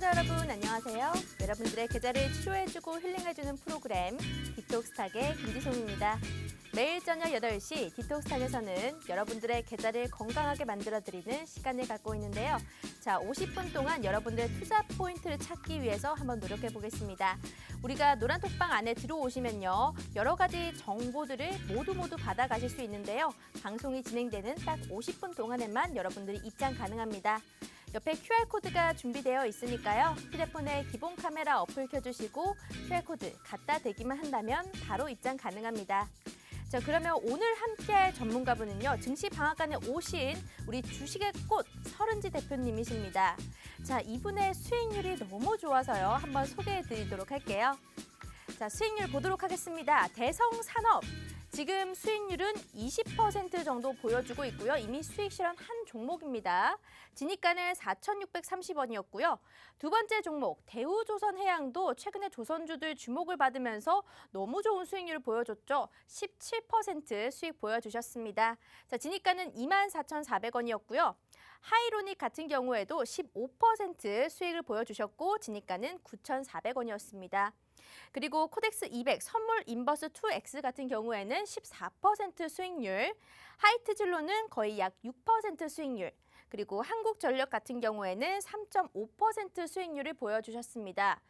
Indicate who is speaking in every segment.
Speaker 1: 시청자 여러분 안녕하세요. 여러분들의 계좌를 치료해주고 힐링해주는 프로그램 디톡스탁의 김지송입니다. 매일 저녁 8시 디톡스탁에서는 여러분들의 계좌를 건강하게 만들어드리는 시간을 갖고 있는데요. 자, 50분 동안 여러분들의 투자 포인트를 찾기 위해서 한번 노력해 보겠습니다. 우리가 노란톡방 안에 들어오시면요. 여러 가지 정보들을 모두 받아가실 수 있는데요. 방송이 진행되는 딱 50분 동안에만 여러분들이 입장 가능합니다. 옆에 QR코드가 준비되어 있으니까요. 휴대폰에 기본 카메라 어플 켜주시고 QR코드 갖다 대기만 한다면 바로 입장 가능합니다. 자, 그러면 오늘 함께할 전문가분은요. 증시방앗간에 오신 우리 주식의 꽃 서른지 대표님이십니다. 자, 이분의 수익률이 너무 좋아서요. 한번 소개해드리도록 할게요. 자, 수익률 보도록 하겠습니다. 대성산업. 지금 수익률은 20% 정도 보여주고 있고요. 이미 수익 실현 한 종목입니다. 진입가는 4,630원이었고요. 두 번째 종목 대우조선해양도 최근에 조선주들 주목을 받으면서 너무 좋은 수익률을 보여줬죠. 17% 수익 보여주셨습니다. 자, 진입가는 24,400원이었고요. 하이로닉 같은 경우에도 15% 수익을 보여주셨고 진입가는 9,400원이었습니다. 그리고 코덱스 200 선물 인버스 2X 같은 경우에는 14% 수익률, 하이트진로는 거의 약 6% 수익률, 그리고 한국전력 같은 경우에는 3.5% 수익률을 보여주셨습니다.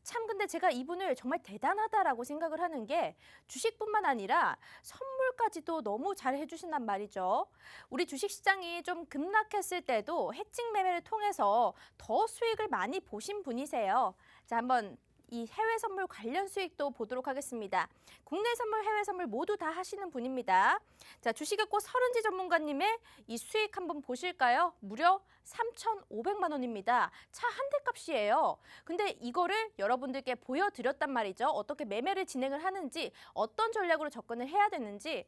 Speaker 1: 참 근데 제가 이분을 정말 대단하다라고 생각을 하는 게 주식뿐만 아니라 선물까지도 너무 잘 해주신단 말이죠. 우리 주식시장이 좀 급락했을 때도 해칭 매매를 통해서 더 수익을 많이 보신 분이세요. 자, 한번 이 해외 선물 관련 수익도 보도록 하겠습니다. 국내 선물, 해외 선물 모두 다 하시는 분입니다. 자, 주식의 꽃 서른지 전문가님의 이 수익 한번 보실까요? 무려 3,500만 원입니다. 차 한 대 값이에요. 근데 이거를 여러분들께 보여드렸단 말이죠. 어떻게 매매를 진행을 하는지, 어떤 전략으로 접근을 해야 되는지.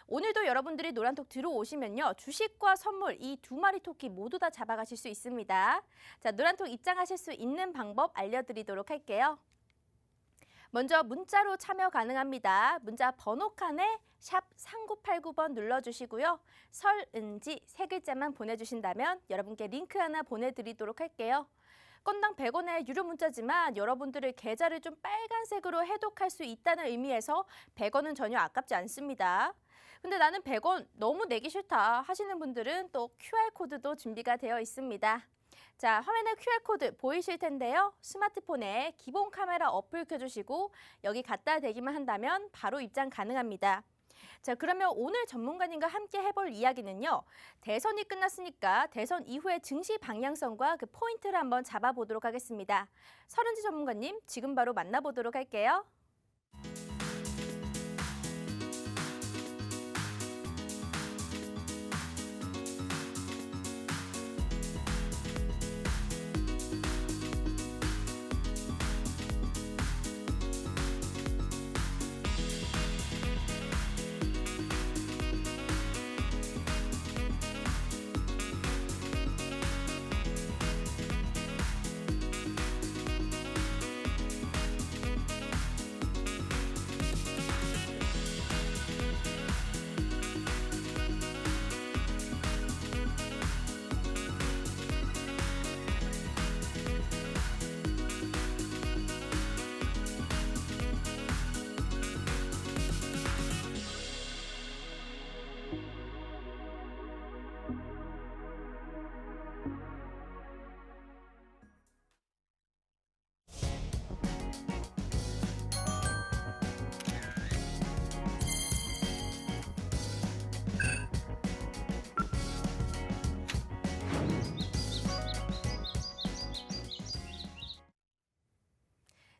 Speaker 1: 오늘도 여러분들이 노란톡 들어오시면요. 주식과 선물 이 두 마리 토끼 모두 다 잡아가실 수 있습니다. 자, 노란톡 입장하실 수 있는 방법 알려드리도록 할게요. 먼저 문자로 참여 가능합니다. 문자 번호 칸에 샵 3989번 눌러주시고요. 설은지 세 글자만 보내주신다면 여러분께 링크 하나 보내드리도록 할게요. 건당 100원의 유료 문자지만 여러분들의 계좌를 좀 빨간색으로 해독할 수 있다는 의미에서 100원은 전혀 아깝지 않습니다. 근데 나는 100원 너무 내기 싫다 하시는 분들은 또 QR코드도 준비가 되어 있습니다. 자, 화면에 QR코드 보이실 텐데요. 스마트폰에 기본 카메라 어플 켜주시고 여기 갖다 대기만 한다면 바로 입장 가능합니다. 자, 그러면 오늘 전문가님과 함께 해볼 이야기는요. 대선이 끝났으니까 대선 이후의 증시 방향성과 그 포인트를 한번 잡아보도록 하겠습니다. 서른지 전문가님 지금 바로 만나보도록 할게요.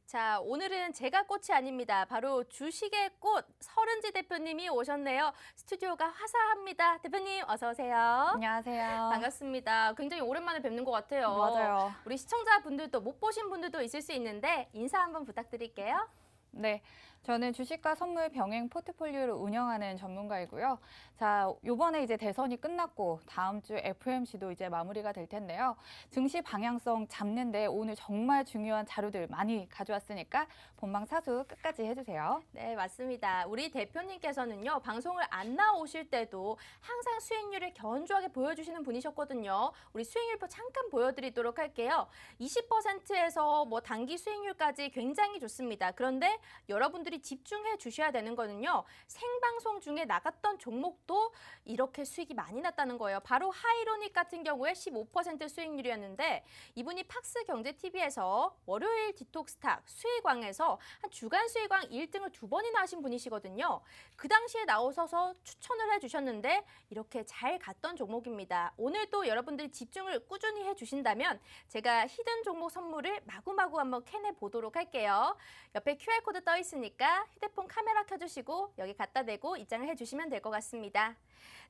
Speaker 1: 자, 오늘은 제가 꽃이 아닙니다. 바로 주식의 꽃 서른지 대표님이 오셨네요. 스튜디오가 화사합니다. 대표님 어서 오세요.
Speaker 2: 안녕하세요.
Speaker 1: 반갑습니다. 굉장히 오랜만에 뵙는 것 같아요.
Speaker 2: 맞아요.
Speaker 1: 우리 시청자분들도 못 보신 분들도 있을 수 있는데 인사 한번 부탁드릴게요.
Speaker 2: 네, 저는 주식과 선물 병행 포트폴리오를 운영하는 전문가이고요. 자, 요번에 이제 대선이 끝났고 다음 주 FOMC도 이제 마무리가 될 텐데요. 증시 방향성 잡는데 오늘 정말 중요한 자료들 많이 가져왔으니까 본방 사수 끝까지 해주세요.
Speaker 1: 네, 맞습니다. 우리 대표님께서는요, 방송을 안 나오실 때도 항상 수익률을 견조하게 보여주시는 분이셨거든요. 우리 수익률표 잠깐 보여드리도록 할게요. 20%에서 뭐 단기 수익률까지 굉장히 좋습니다. 그런데 여러분들이 집중해 주셔야 되는 거는요, 생방송 중에 나갔던 종목도 이렇게 수익이 많이 났다는 거예요. 바로 하이로닉 같은 경우에 15% 수익률이었는데 이분이 팍스경제TV에서 월요일 디톡스탁 수익왕에서 한 주간 수익왕 1등을 2번이나 하신 분이시거든요. 그 당시에 나오셔서 추천을 해주셨는데 이렇게 잘 갔던 종목입니다. 오늘 또 여러분들이 집중을 꾸준히 해주신다면 제가 히든 종목 선물을 마구마구 한번 캐내 보도록 할게요. 옆에 QR코드 떠 있으니까 휴대폰 카메라 켜주시고 여기 갖다 대고 입장을 해주시면 될 것 같습니다.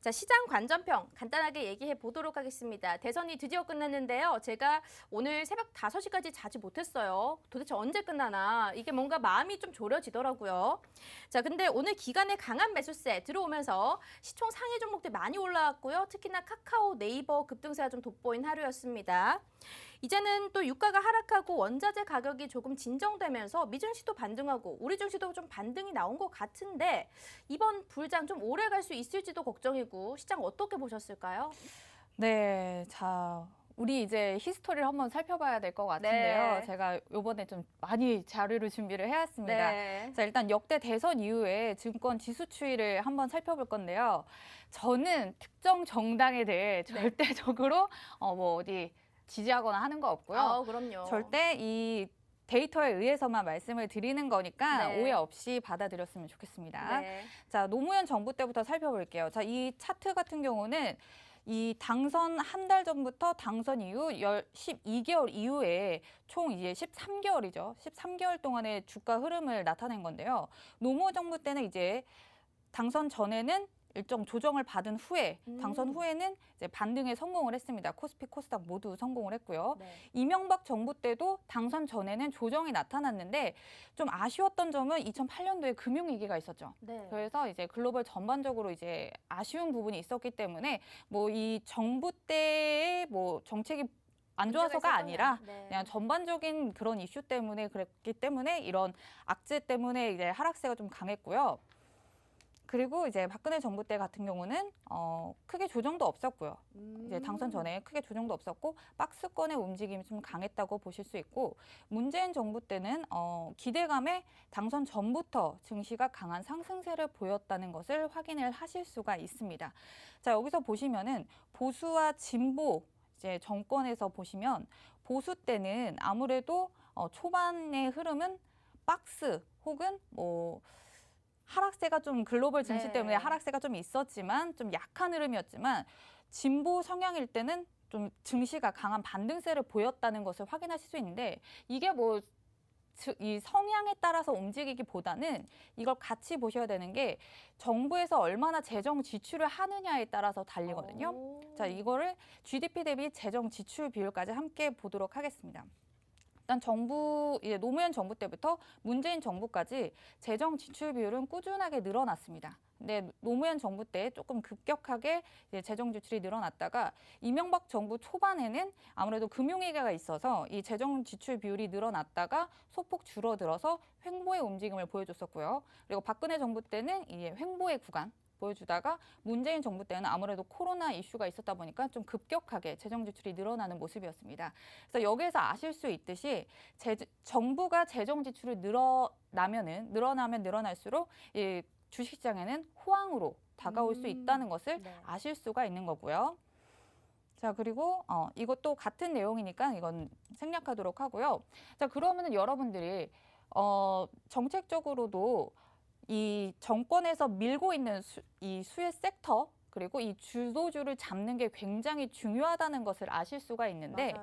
Speaker 1: 자, 시장 관전평 간단하게 얘기해 보도록 하겠습니다. 대선이 드디어 끝났는데요. 제가 오늘 새벽 5시까지 자지 못했어요. 도대체 언제 끝나나 이게 뭔가 마음이 좀 졸여지더라고요. 자, 근데 오늘 기간에 강한 매수세 들어오면서 시총 상위 종목들 많이 올라왔고요. 특히나 카카오, 네이버 급등세가 좀 돋보인 하루였습니다. 이제는 또 유가가 하락하고 원자재 가격이 조금 진정되면서 미증시도 반등하고 우리 증시도 좀 반등이 나온 것 같은데 이번 불장 좀 오래 갈 수 있을지도 걱정이고 시장 어떻게 보셨을까요?
Speaker 2: 네, 자, 우리 이제 히스토리를 한번 살펴봐야 될 것 같은데요.
Speaker 1: 네.
Speaker 2: 제가 요번에 좀 많이 자료를 준비를 해왔습니다.
Speaker 1: 네.
Speaker 2: 자, 일단 역대 대선 이후에 증권 지수 추이를 한번 살펴볼 건데요. 저는 특정 정당에 대해 절대적으로 뭐 어디 지지하거나 하는 거 없고요.
Speaker 1: 그럼요.
Speaker 2: 절대 이 데이터에 의해서만 말씀을 드리는 거니까
Speaker 1: 네.
Speaker 2: 오해 없이 받아들였으면 좋겠습니다.
Speaker 1: 네.
Speaker 2: 자, 노무현 정부 때부터 살펴볼게요. 자, 이 차트 같은 경우는 이 당선 한 달 전부터 당선 이후 12개월 이후에 총 이제 13개월이죠. 13개월 동안의 주가 흐름을 나타낸 건데요. 노무현 정부 때는 이제 당선 전에는 일정 조정을 받은 후에 당선 후에는 이제 반등에 성공을 했습니다. 코스피, 코스닥 모두 성공을 했고요.
Speaker 1: 네.
Speaker 2: 이명박 정부 때도 당선 전에는 조정이 나타났는데 좀 아쉬웠던 점은 2008년도에 금융위기가 있었죠.
Speaker 1: 네.
Speaker 2: 그래서 이제 글로벌 전반적으로 이제 아쉬운 부분이 있었기 때문에 뭐 이 정부 때의 뭐 정책이 안 좋아서가 아니라 그냥 전반적인 그런 이슈 때문에 그랬기 때문에 이런 악재 때문에 이제 하락세가 좀 강했고요. 그리고 이제 박근혜 정부 때 같은 경우는 크게 조정도 없었고요. 이제 당선 전에 크게 조정도 없었고 박스권의 움직임이 좀 강했다고 보실 수 있고 문재인 정부 때는 기대감에 당선 전부터 증시가 강한 상승세를 보였다는 것을 확인을 하실 수가 있습니다. 자, 여기서 보시면은 보수와 진보 이제 정권에서 보시면 보수 때는 아무래도 초반의 흐름은 박스 혹은 뭐 하락세가 좀 글로벌 증시 때문에 하락세가 좀 있었지만 좀 약한 흐름이었지만 진보 성향일 때는 좀 증시가 강한 반등세를 보였다는 것을 확인하실 수 있는데 이게 뭐 이 성향에 따라서 움직이기보다는 이걸 같이 보셔야 되는 게 정부에서 얼마나 재정 지출을 하느냐에 따라서 달리거든요. 자, 이거를 GDP 대비 재정 지출 비율까지 함께 보도록 하겠습니다. 일단 정부 이제 노무현 정부 때부터 문재인 정부까지 재정 지출 비율은 꾸준하게 늘어났습니다. 근데 노무현 정부 때 조금 급격하게 이제 재정 지출이 늘어났다가 이명박 정부 초반에는 아무래도 금융위기가 있어서 이 재정 지출 비율이 늘어났다가 소폭 줄어들어서 횡보의 움직임을 보여줬었고요. 그리고 박근혜 정부 때는 이제 횡보의 구간 보여주다가 문재인 정부 때는 아무래도 코로나 이슈가 있었다 보니까 좀 급격하게 재정 지출이 늘어나는 모습이었습니다. 그래서 여기에서 아실 수 있듯이 정부가 재정 지출이 늘어나면 늘어날수록 이 주식시장에는 호황으로 다가올 수 있다는 것을 아실 수가 있는 거고요. 자, 그리고 이것도 같은 내용이니까 이건 생략하도록 하고요. 자, 그러면은 여러분들이 정책적으로도 이 정권에서 밀고 있는 이 수혜 섹터 그리고 이 주도주를 잡는 게 굉장히 중요하다는 것을 아실 수가 있는데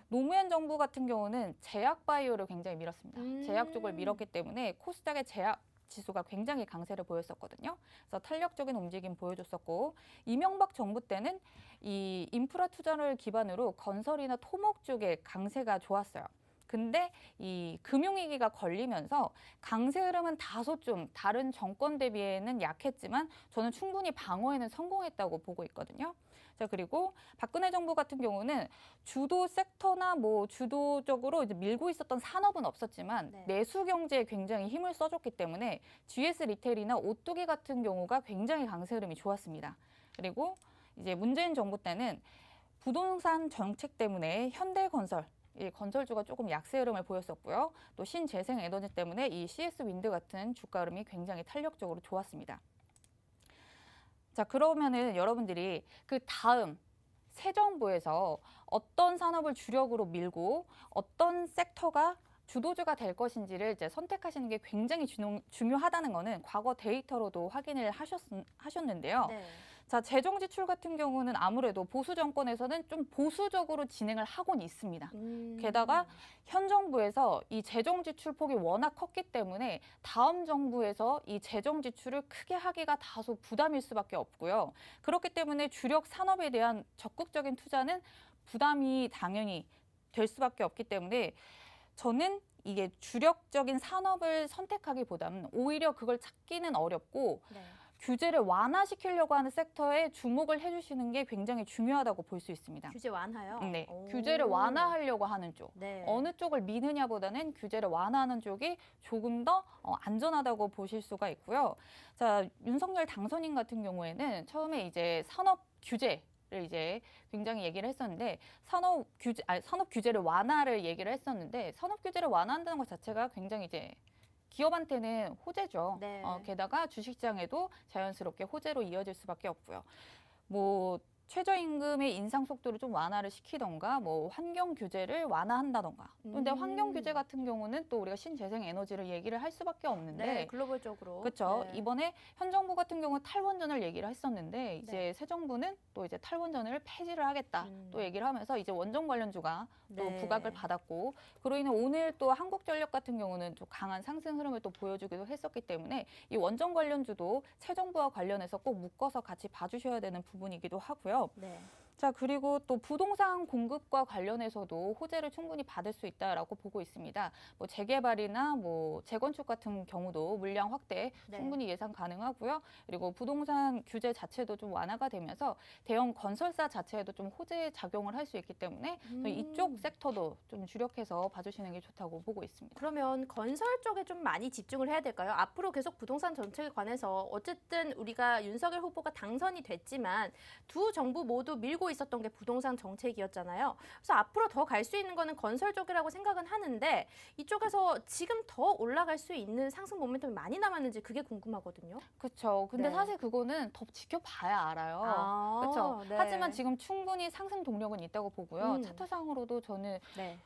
Speaker 2: 노무현 정부 같은 경우는 제약 바이오를 굉장히 밀었습니다. 제약 쪽을 밀었기 때문에 코스닥의 제약 지수가 굉장히 강세를 보였었거든요. 그래서 탄력적인 움직임 보여줬었고 이명박 정부 때는 이 인프라 투자를 기반으로 건설이나 토목 쪽에 강세가 좋았어요. 근데 이 금융위기가 걸리면서 강세 흐름은 다소 좀 다른 정권 대비에는 약했지만 저는 충분히 방어에는 성공했다고 보고 있거든요. 자, 그리고 박근혜 정부 같은 경우는 주도 섹터나 뭐 주도적으로 이제 밀고 있었던 산업은 없었지만
Speaker 1: 네.
Speaker 2: 내수 경제에 굉장히 힘을 써줬기 때문에 GS 리테일이나 오뚜기 같은 경우가 굉장히 강세 흐름이 좋았습니다. 그리고 이제 문재인 정부 때는 부동산 정책 때문에 현대건설, 이 건설주가 조금 약세 흐름을 보였었고요. 또 신재생 에너지 때문에 이 CS 윈드 같은 주가 흐름이 굉장히 탄력적으로 좋았습니다. 자, 그러면은 여러분들이 그 다음 새 정부에서 어떤 산업을 주력으로 밀고 어떤 섹터가 주도주가 될 것인지를 이제 선택하시는 게 굉장히 중요하다는 거는 과거 데이터로도 확인을 하셨는데요.
Speaker 1: 네.
Speaker 2: 자, 재정 지출 같은 경우는 아무래도 보수 정권에서는 좀 보수적으로 진행을 하곤 있습니다. 게다가 현 정부에서 이 재정 지출 폭이 워낙 컸기 때문에 다음 정부에서 이 재정 지출을 크게 하기가 다소 부담일 수밖에 없고요. 그렇기 때문에 주력 산업에 대한 적극적인 투자는 부담이 당연히 될 수밖에 없기 때문에 저는 이게 주력적인 산업을 선택하기보다는 오히려 그걸 찾기는 어렵고
Speaker 1: 네.
Speaker 2: 규제를 완화시키려고 하는 섹터에 주목을 해주시는 게 굉장히 중요하다고 볼 수 있습니다.
Speaker 1: 규제 완화요?
Speaker 2: 네,
Speaker 1: 오.
Speaker 2: 규제를 완화하려고 하는 쪽.
Speaker 1: 네.
Speaker 2: 어느 쪽을 미느냐보다는 규제를 완화하는 쪽이 조금 더 안전하다고 보실 수가 있고요. 자, 윤석열 당선인 같은 경우에는 처음에 이제 산업 규제를 이제 굉장히 얘기를 했었는데 산업 규제를 완화를 얘기를 했었는데 산업 규제를 완화한다는 것 자체가 굉장히 이제 기업한테는 호재죠.
Speaker 1: 네.
Speaker 2: 게다가 주식시장에도 자연스럽게 호재로 이어질 수밖에 없고요. 뭐 최저임금의 인상 속도를 좀 완화를 시키던가 뭐 환경 규제를 완화한다던가. 근데 환경 규제 같은 경우는 또 우리가 신재생 에너지를 얘기를 할 수밖에 없는데
Speaker 1: 네, 글로벌적으로.
Speaker 2: 그렇죠.
Speaker 1: 네.
Speaker 2: 이번에 현 정부 같은 경우 탈원전을 얘기를 했었는데 이제
Speaker 1: 네.
Speaker 2: 새 정부는 또 이제 탈원전을 폐지를 하겠다 또 얘기를 하면서 이제 원전 관련주가 또
Speaker 1: 네.
Speaker 2: 부각을 받았고 그로 인해 오늘 또 한국전력 같은 경우는 또 강한 상승 흐름을 또 보여주기도 했었기 때문에 이 원전 관련주도 새 정부와 관련해서 꼭 묶어서 같이 봐주셔야 되는 부분이기도 하고요.
Speaker 1: 네.
Speaker 2: 자, 그리고 또 부동산 공급과 관련해서도 호재를 충분히 받을 수 있다라고 보고 있습니다. 뭐 재개발이나 뭐 재건축 같은 경우도 물량 확대
Speaker 1: 네.
Speaker 2: 충분히 예상 가능하고요. 그리고 부동산 규제 자체도 좀 완화가 되면서 대형 건설사 자체에도 좀 호재 작용을 할 수 있기 때문에 저희 이쪽 섹터도 좀 주력해서 봐주시는 게 좋다고 보고 있습니다.
Speaker 1: 그러면 건설 쪽에 좀 많이 집중을 해야 될까요? 앞으로 계속 부동산 정책에 관해서 어쨌든 우리가 윤석열 후보가 당선이 됐지만 두 정부 모두 밀고 있었던 게 부동산 정책이었잖아요. 그래서 앞으로 더 갈 수 있는 거는 건설 쪽이라고 생각은 하는데 이쪽에서 지금 더 올라갈 수 있는 상승 모멘텀이 많이 남았는지 그게 궁금하거든요.
Speaker 2: 그렇죠. 근데
Speaker 1: 네.
Speaker 2: 사실 그거는 더 지켜봐야 알아요.
Speaker 1: 아,
Speaker 2: 그렇죠.
Speaker 1: 네.
Speaker 2: 하지만 지금 충분히 상승 동력은 있다고 보고요. 차트상으로도 저는
Speaker 1: 네.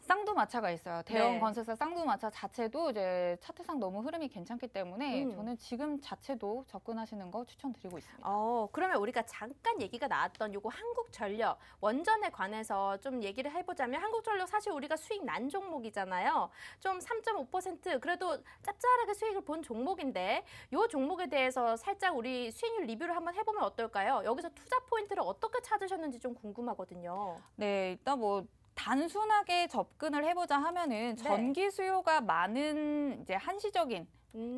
Speaker 2: 쌍두마차가 있어요. 대형
Speaker 1: 네.
Speaker 2: 건설사 쌍두마차 자체도 이제 차트상 너무 흐름이 괜찮기 때문에 저는 지금 자체도 접근하시는 거 추천드리고 있습니다.
Speaker 1: 그러면 우리가 잠깐 얘기가 나왔던 요거 한국전력 원전에 관해서 좀 얘기를 해보자면 한국전력 사실 우리가 수익 난 종목이잖아요. 좀 3.5% 그래도 짭짤하게 수익을 본 종목인데 요 종목에 대해서 살짝 우리 수익률 리뷰를 한번 해보면 어떨까요? 여기서 투자 포인트를 어떻게 찾으셨는지 좀 궁금하거든요.
Speaker 2: 네, 일단 뭐 단순하게 접근을 해보자 하면은 전기 수요가 많은 이제 한시적인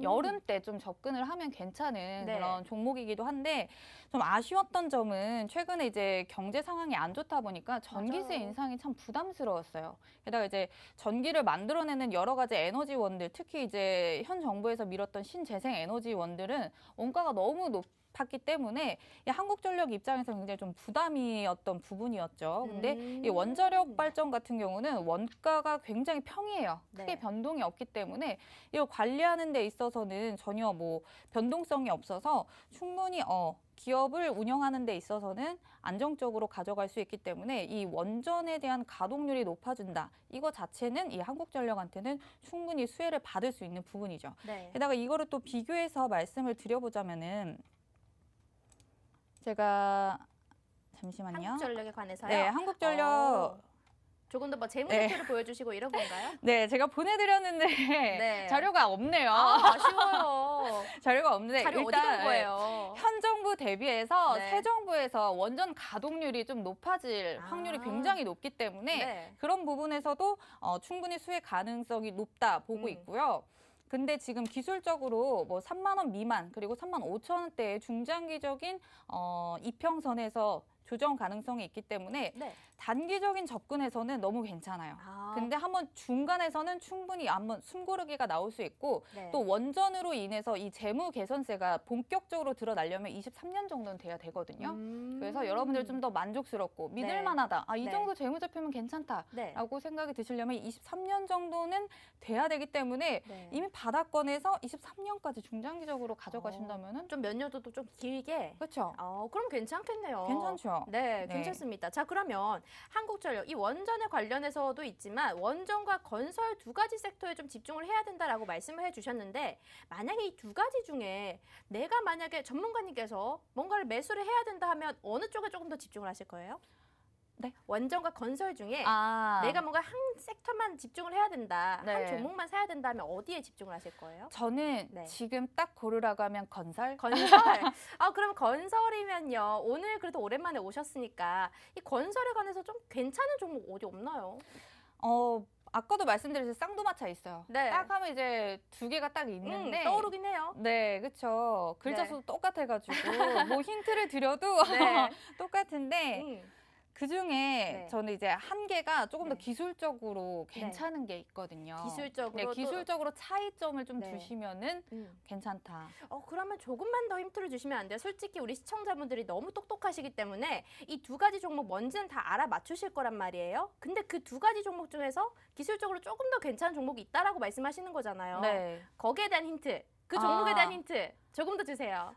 Speaker 2: 여름 때 좀 접근을 하면 괜찮은
Speaker 1: 네.
Speaker 2: 그런 종목이기도 한데 좀 아쉬웠던 점은 최근에 이제 경제 상황이 안 좋다 보니까 전기세
Speaker 1: 맞아요.
Speaker 2: 인상이 참 부담스러웠어요. 게다가 이제 전기를 만들어내는 여러 가지 에너지원들, 특히 이제 현 정부에서 밀었던 신재생 에너지원들은 원가가 너무 높았기 때문에 이 한국전력 입장에서 굉장히 좀 부담이었던 부분이었죠. 근데 이 원자력 발전 같은 경우는 원가가 굉장히 평이해요. 크게
Speaker 1: 네.
Speaker 2: 변동이 없기 때문에 이걸 관리하는 데 있어서는 전혀 뭐 변동성이 없어서 충분히 기업을 운영하는 데 있어서는 안정적으로 가져갈 수 있기 때문에 이 원전에 대한 가동률이 높아진다. 이거 자체는 이 한국전력한테는 충분히 수혜를 받을 수 있는 부분이죠.
Speaker 1: 네.
Speaker 2: 게다가 이거를 또 비교해서 말씀을 드려보자면은 제가 잠시만요.
Speaker 1: 한국전력에 관해서요.
Speaker 2: 네, 한국전력
Speaker 1: 조금 더 뭐 재무
Speaker 2: 네.
Speaker 1: 대표를 보여주시고 이런 건가요?
Speaker 2: 네, 제가 보내드렸는데
Speaker 1: 네.
Speaker 2: 자료가 없네요.
Speaker 1: 아쉬워요.
Speaker 2: 자료가 없는데
Speaker 1: 자료 어디 간 거예요?
Speaker 2: 현 정부 대비해서
Speaker 1: 네.
Speaker 2: 새 정부에서 원전 가동률이 좀 높아질 확률이 굉장히 높기 때문에
Speaker 1: 네.
Speaker 2: 그런 부분에서도 충분히 수혜 가능성이 높다 보고 있고요. 근데 지금 기술적으로 뭐 3만 원 미만 그리고 3만 5천 원대의 중장기적인 이평선에서 조정 가능성이 있기 때문에
Speaker 1: 네.
Speaker 2: 단기적인 접근에서는 너무 괜찮아요. 근데 한번 중간에서는 충분히 한번 숨고르기가 나올 수 있고
Speaker 1: 네.
Speaker 2: 또 원전으로 인해서 이 재무 개선세가 본격적으로 드러나려면 23년 정도는 돼야 되거든요. 그래서 여러분들 좀 더 만족스럽고 믿을
Speaker 1: 네.
Speaker 2: 만하다. 이
Speaker 1: 네.
Speaker 2: 정도 재무제표면 괜찮다라고
Speaker 1: 네.
Speaker 2: 생각이 드시려면 23년 정도는 돼야 되기 때문에
Speaker 1: 네.
Speaker 2: 이미 바닥권에서 23년까지 중장기적으로 가져가신다면은
Speaker 1: 좀 몇 년도 좀 길게.
Speaker 2: 그렇죠.
Speaker 1: 그럼 괜찮겠네요.
Speaker 2: 괜찮죠.
Speaker 1: 네,
Speaker 2: 네.
Speaker 1: 괜찮습니다. 자, 그러면 한국전력 이 원전에 관련해서도 있지만 원전과 건설 두 가지 섹터에 좀 집중을 해야 된다라고 말씀을 해주셨는데 만약에 이 두 가지 중에 내가 만약에 전문가님께서 뭔가를 매수를 해야 된다 하면 어느 쪽에 조금 더 집중을 하실 거예요?
Speaker 2: 네.
Speaker 1: 원전과 건설 중에 내가 뭔가 한 섹터만 집중을 해야 된다,
Speaker 2: 네.
Speaker 1: 한 종목만 사야 된다 하면 어디에 집중을 하실 거예요?
Speaker 2: 저는
Speaker 1: 네.
Speaker 2: 지금 딱 고르라고 하면 건설.
Speaker 1: 그럼 건설이면요. 오늘 그래도 오랜만에 오셨으니까 이 건설에 관해서 좀 괜찮은 종목 어디 없나요?
Speaker 2: 아까도 말씀드렸듯이 쌍두마차 있어요.
Speaker 1: 네.
Speaker 2: 딱 하면 이제 두 개가 딱 있는데
Speaker 1: 떠오르긴 해요.
Speaker 2: 네, 그렇죠. 글자
Speaker 1: 네.
Speaker 2: 수도 똑같아가지고 뭐 힌트를 드려도
Speaker 1: 네.
Speaker 2: 똑같은데 그 중에
Speaker 1: 네.
Speaker 2: 저는 이제 한 개가 조금 더
Speaker 1: 네.
Speaker 2: 기술적으로 괜찮은 게 있거든요.
Speaker 1: 기술적으로
Speaker 2: 네, 기술적으로 차이점을 좀
Speaker 1: 네.
Speaker 2: 두시면은 괜찮다.
Speaker 1: 그러면 조금만 더 힌트를 주시면 안 돼요? 솔직히 우리 시청자분들이 너무 똑똑하시기 때문에 이 두 가지 종목 뭔지는 다 알아맞추실 거란 말이에요. 근데 그 두 가지 종목 중에서 기술적으로 조금 더 괜찮은 종목이 있다라고 말씀하시는 거잖아요.
Speaker 2: 네.
Speaker 1: 거기에 대한 힌트, 그 종목에 대한 힌트 조금 더 주세요.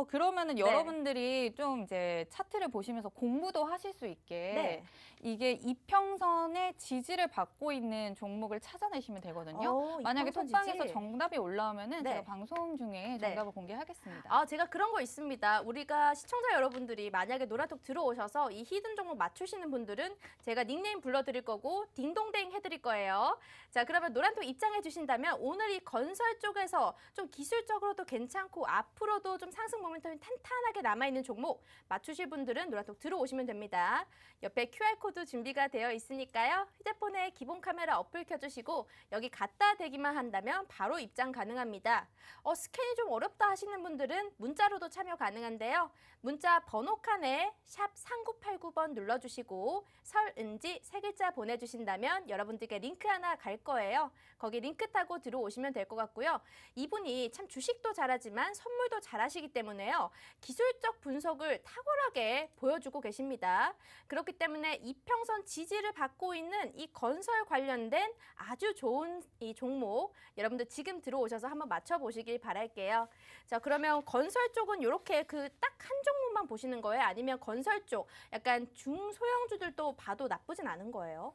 Speaker 2: 그러면은
Speaker 1: 네.
Speaker 2: 여러분들이 좀 이제 차트를 보시면서 공부도 하실 수 있게
Speaker 1: 네.
Speaker 2: 이게 이평선의 지지를 받고 있는 종목을 찾아내시면 되거든요. 만약에
Speaker 1: 이평선
Speaker 2: 톡방에서
Speaker 1: 지지?
Speaker 2: 정답이 올라오면은
Speaker 1: 네.
Speaker 2: 제가 방송 중에 정답을 공개하겠습니다.
Speaker 1: 제가 그런 거 있습니다. 우리가 시청자 여러분들이 만약에 노란톡 들어오셔서 이 히든 종목 맞추시는 분들은 제가 닉네임 불러드릴 거고 딩동댕 해드릴 거예요. 자, 그러면 노란톡 입장해 주신다면 오늘 이 건설 쪽에서 좀 기술적으로도 괜찮고 앞으로도 좀 상승 모멘텀이 탄탄하게 남아있는 종목 맞추실 분들은 노란톡 들어오시면 됩니다. 옆에 QR코드 준비가 되어 있으니까요. 휴대폰에 기본 카메라 어플 켜주시고 여기 갖다 대기만 한다면 바로 입장 가능합니다. 스캔이 좀 어렵다 하시는 분들은 문자로도 참여 가능한데요. 문자 번호 칸에 샵 3989번 눌러주시고 설은지 세 글자 보내주신다면 여러분들께 링크 하나 갈 거예요. 거기 링크 타고 들어오시면 될 것 같고요. 이분이 참 주식도 잘하지만 선물도 잘하시기 때문에요. 기술적 분석을 탁월하게 보여주고 계십니다. 그렇기 때문에 이평선 지지를 받고 있는 이 건설 관련된 아주 좋은 이 종목 여러분들 지금 들어오셔서 한번 맞춰보시길 바랄게요. 자, 그러면 건설 쪽은 이렇게 그 딱 한 종목만 보시는 거예요? 아니면 건설 쪽 약간 중소형주들도 봐도 나쁘진 않은 거예요?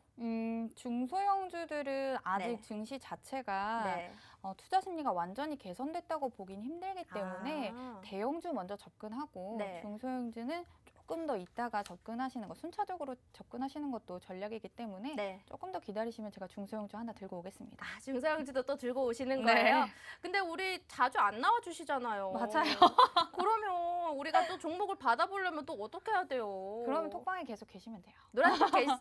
Speaker 2: 중소형주들은 아직
Speaker 1: 네.
Speaker 2: 증시 자체가
Speaker 1: 네.
Speaker 2: 투자 심리가 완전히 개선됐다고 보긴 힘들기 때문에 대형주 먼저 접근하고
Speaker 1: 네.
Speaker 2: 중소형주는 조금 더 있다가 접근하시는 거, 순차적으로 접근하시는 것도 전략이기 때문에
Speaker 1: 네.
Speaker 2: 조금 더 기다리시면 제가 중소형주 하나 들고 오겠습니다.
Speaker 1: 중소형주도 또 들고 오시는
Speaker 2: 네.
Speaker 1: 거예요? 근데 우리 자주 안 나와주시잖아요.
Speaker 2: 맞아요.
Speaker 1: 그러면 우리가 또 종목을 받아보려면 또 어떻게 해야 돼요?
Speaker 2: 그러면 톡방에 계속 계시면 돼요.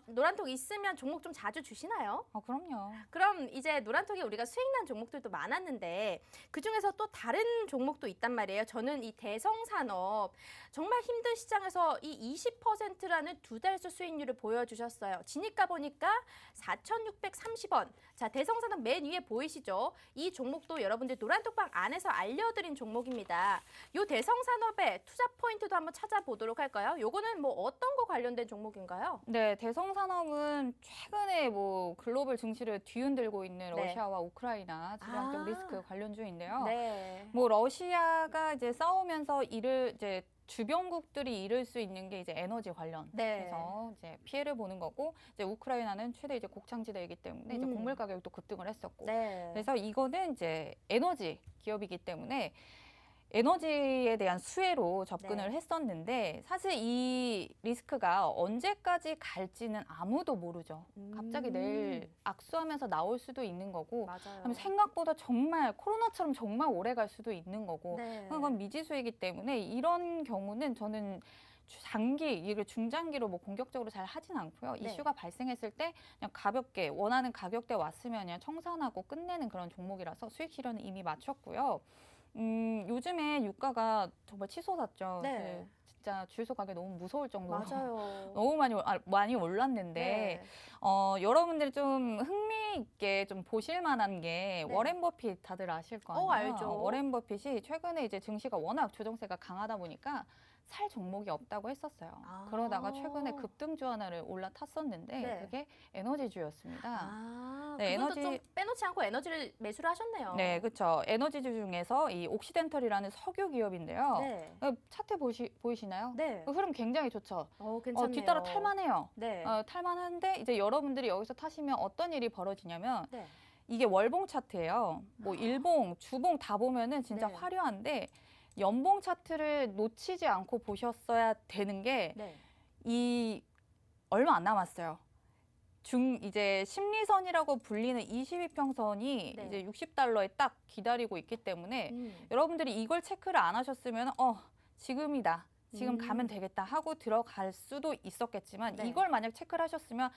Speaker 1: 노란톡 있으면 종목 좀 자주 주시나요?
Speaker 2: 그럼요.
Speaker 1: 그럼 이제 노란톡에 우리가 수익난 종목들도 많았는데 그중에서 또 다른 종목도 있단 말이에요. 저는 이 대성산업 정말 힘든 시장에서 이 20%라는 두 달수 수익률을 보여주셨어요. 지니까 보니까 4,630원. 자, 대성산업 맨 위에 보이시죠? 이 종목도 여러분들 노란톡방 안에서 알려드린 종목입니다. 이 대성산업의 투자 포인트도 한번 찾아보도록 할까요? 요거는 뭐 어떤 거 관련된 종목인가요?
Speaker 2: 네, 대성산업은 최근에 뭐 글로벌 증시를 뒤흔들고 있는
Speaker 1: 네.
Speaker 2: 러시아와 우크라이나 지정학적 리스크 관련주인데요.
Speaker 1: 네.
Speaker 2: 뭐 러시아가 이제 싸우면서 이제 주변국들이 잃을 수 있는 게 이제 에너지 관련해서 이제 피해를 보는 거고, 이제 우크라이나는 최대 이제 곡창지대이기 때문에 이제 곡물 가격도 급등을 했었고,
Speaker 1: 네.
Speaker 2: 그래서 이거는 이제 에너지 기업이기 때문에 에너지에 대한 수혜로 접근을 했었는데 사실 이 리스크가 언제까지 갈지는 아무도 모르죠. 갑자기 내일 악수하면서 나올 수도 있는 거고
Speaker 1: 맞아요.
Speaker 2: 생각보다 정말 코로나처럼 정말 오래 갈 수도 있는 거고
Speaker 1: 네.
Speaker 2: 그건 미지수이기 때문에 이런 경우는 저는 이를 중장기로 뭐 공격적으로 잘 하진 않고요.
Speaker 1: 네.
Speaker 2: 이슈가 발생했을 때 그냥 가볍게 원하는 가격대 왔으면 그냥 청산하고 끝내는 그런 종목이라서 수익 실현은 이미 마쳤고요. 요즘에 유가가 정말 치솟았죠.
Speaker 1: 네.
Speaker 2: 진짜 주유소 가기 너무 무서울 정도로
Speaker 1: 맞아요.
Speaker 2: 너무 많이 올랐는데
Speaker 1: 네.
Speaker 2: 여러분들이 좀 흥미 있게 좀 보실 만한 게
Speaker 1: 네.
Speaker 2: 워렌 버핏 다들 아실 거 아니에요?
Speaker 1: 알죠.
Speaker 2: 워렌 버핏이 최근에 이제 증시가 워낙 조정세가 강하다 보니까 살 종목이 없다고 했었어요.
Speaker 1: 아.
Speaker 2: 그러다가 최근에 급등주 하나를 올라탔었는데
Speaker 1: 네.
Speaker 2: 그게 에너지주였습니다.
Speaker 1: 아,
Speaker 2: 네,
Speaker 1: 그분도
Speaker 2: 에너지-
Speaker 1: 좀 빼놓지 않고 에너지를 매수를 하셨네요.
Speaker 2: 네, 그렇죠. 에너지주 중에서 이 옥시덴털이라는 석유 기업인데요.
Speaker 1: 네.
Speaker 2: 차트 보이시나요?
Speaker 1: 네.
Speaker 2: 그 흐름 굉장히 좋죠.
Speaker 1: 괜찮네요.
Speaker 2: 뒤따라 탈만해요.
Speaker 1: 네.
Speaker 2: 탈만한데 이제 여러분들이 여기서 타시면 어떤 일이 벌어지냐면
Speaker 1: 네.
Speaker 2: 이게 월봉 차트예요. 뭐 일봉, 주봉 다 보면은 진짜
Speaker 1: 네.
Speaker 2: 화려한데 연봉 차트를 놓치지 않고 보셨어야 되는 게
Speaker 1: 네.
Speaker 2: 이 얼마 안 남았어요. 이제 심리선이라고 불리는 22평선이
Speaker 1: 네.
Speaker 2: 이제 60달러에 딱 기다리고 있기 때문에
Speaker 1: 음.
Speaker 2: 여러분들이 이걸 체크를 안 하셨으면 지금이다. 지금 가면 되겠다 하고 들어갈 수도 있었겠지만
Speaker 1: 네.
Speaker 2: 이걸 만약 체크를 하셨으면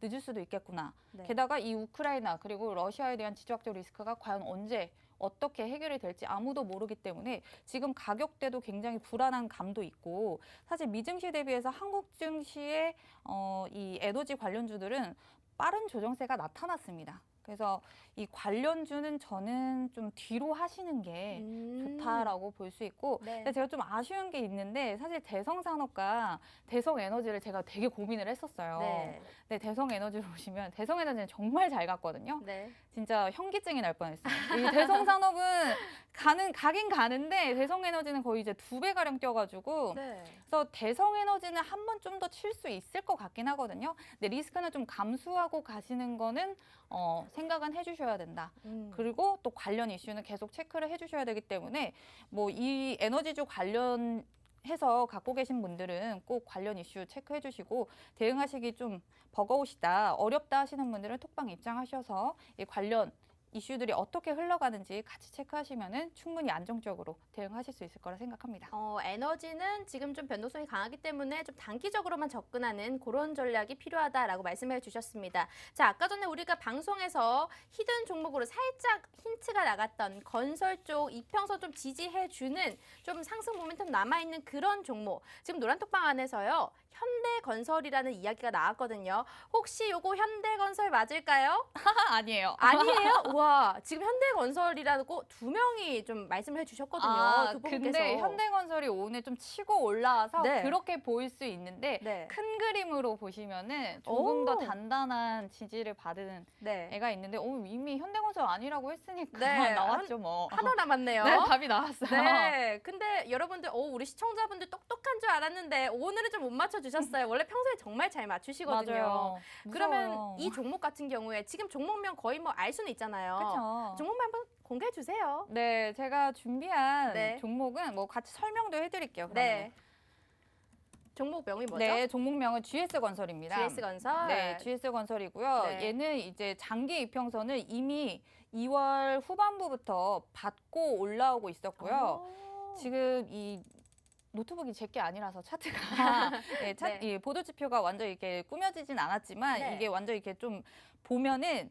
Speaker 2: 늦을 수도 있겠구나.
Speaker 1: 네.
Speaker 2: 게다가 이 우크라이나 그리고 러시아에 대한 지정학적 리스크가 과연 언제 어떻게 해결이 될지 아무도 모르기 때문에 지금 가격대도 굉장히 불안한 감도 있고 사실 미증시 대비해서 한국 증시의 이 에너지 관련주들은 빠른 조정세가 나타났습니다. 그래서 이 관련주는 저는 좀 뒤로 하시는 게 좋다라고 볼 수 있고
Speaker 1: 네.
Speaker 2: 근데 제가 좀 아쉬운 게 있는데 사실 대성산업과 대성에너지를 제가 되게 고민을 했었어요.
Speaker 1: 네.
Speaker 2: 근데 대성에너지를 보시면 대성에너지는 정말 잘 갔거든요.
Speaker 1: 네.
Speaker 2: 진짜 현기증이 날 뻔했어요. 이 대성산업은 가긴 가는데 대성에너지는 거의 이제 2배 가량 뛰어가지고
Speaker 1: 네.
Speaker 2: 그래서 대성에너지는 한 번 좀 더 칠 수 있을 것 같긴 하거든요. 근데 리스크는 좀 감수하고 가시는 거는 생각은 해주셔야 된다. 그리고 또 관련 이슈는 계속 체크를 해주셔야 되기 때문에 뭐 이 에너지주 관련해서 갖고 계신 분들은 꼭 관련 이슈 체크해 주시고 대응하시기 좀 버거우시다, 어렵다 하시는 분들은 톡방 입장하셔서 이 관련 이슈들이 어떻게 흘러가는지 같이 체크하시면은 충분히 안정적으로 대응하실 수 있을 거라 생각합니다.
Speaker 1: 에너지는 지금 좀 변동성이 강하기 때문에 좀 단기적으로만 접근하는 그런 전략이 필요하다라고 말씀해 주셨습니다. 자, 아까 전에 우리가 방송에서 히든 종목으로 살짝 힌트가 나갔던 건설 쪽 이평선 좀 지지해주는 좀 상승 모멘텀 남아있는 그런 종목. 지금 노란톡방 안에서요. 현대건설이라는 이야기가 나왔거든요. 혹시 요거 현대건설 맞을까요?
Speaker 2: 아니에요.
Speaker 1: 아니에요? 와, 지금 현대건설이라고 2명이 좀 말씀을 해주셨거든요. 두 분께서.
Speaker 2: 근데 현대건설이 오늘 좀 치고 올라와서
Speaker 1: 네.
Speaker 2: 그렇게 보일 수 있는데
Speaker 1: 네.
Speaker 2: 큰 그림으로 보시면은 조금
Speaker 1: 오.
Speaker 2: 더 단단한 지지를 받은
Speaker 1: 네.
Speaker 2: 애가 있는데 이미 현대건설 아니라고 했으니까
Speaker 1: 네,
Speaker 2: 나왔죠 뭐.
Speaker 1: 하나 남았네요.
Speaker 2: 네, 답이 나왔어요.
Speaker 1: 네, 근데 여러분들, 우리 시청자분들 똑똑한 줄 알았는데 오늘은 좀 못 맞춰주셨어요. 원래 평소에 정말 잘 맞추시거든요.
Speaker 2: 맞아요.
Speaker 1: 그러면
Speaker 2: 무서워요.
Speaker 1: 이 종목 같은 경우에 지금 종목명 거의 뭐 알 수는 있잖아요.
Speaker 2: 그렇죠.
Speaker 1: 종목명 한번 공개해 주세요.
Speaker 2: 네, 제가 준비한
Speaker 1: 네.
Speaker 2: 종목은 뭐 같이 설명도 해드릴게요.
Speaker 1: 네. 종목명이 뭐죠?
Speaker 2: 네, 종목명은 GS건설입니다.
Speaker 1: GS건설.
Speaker 2: 네, GS건설이고요.
Speaker 1: 네.
Speaker 2: 얘는 이제 장기 이평선을 이미 2월 후반부부터 받고 올라오고 있었고요. 지금 이 노트북이 제 게 아니라서 차트가 네,
Speaker 1: 네.
Speaker 2: 이 보도 지표가 완전 이렇게 꾸며지진 않았지만
Speaker 1: 네.
Speaker 2: 이게 완전 이렇게 좀 보면은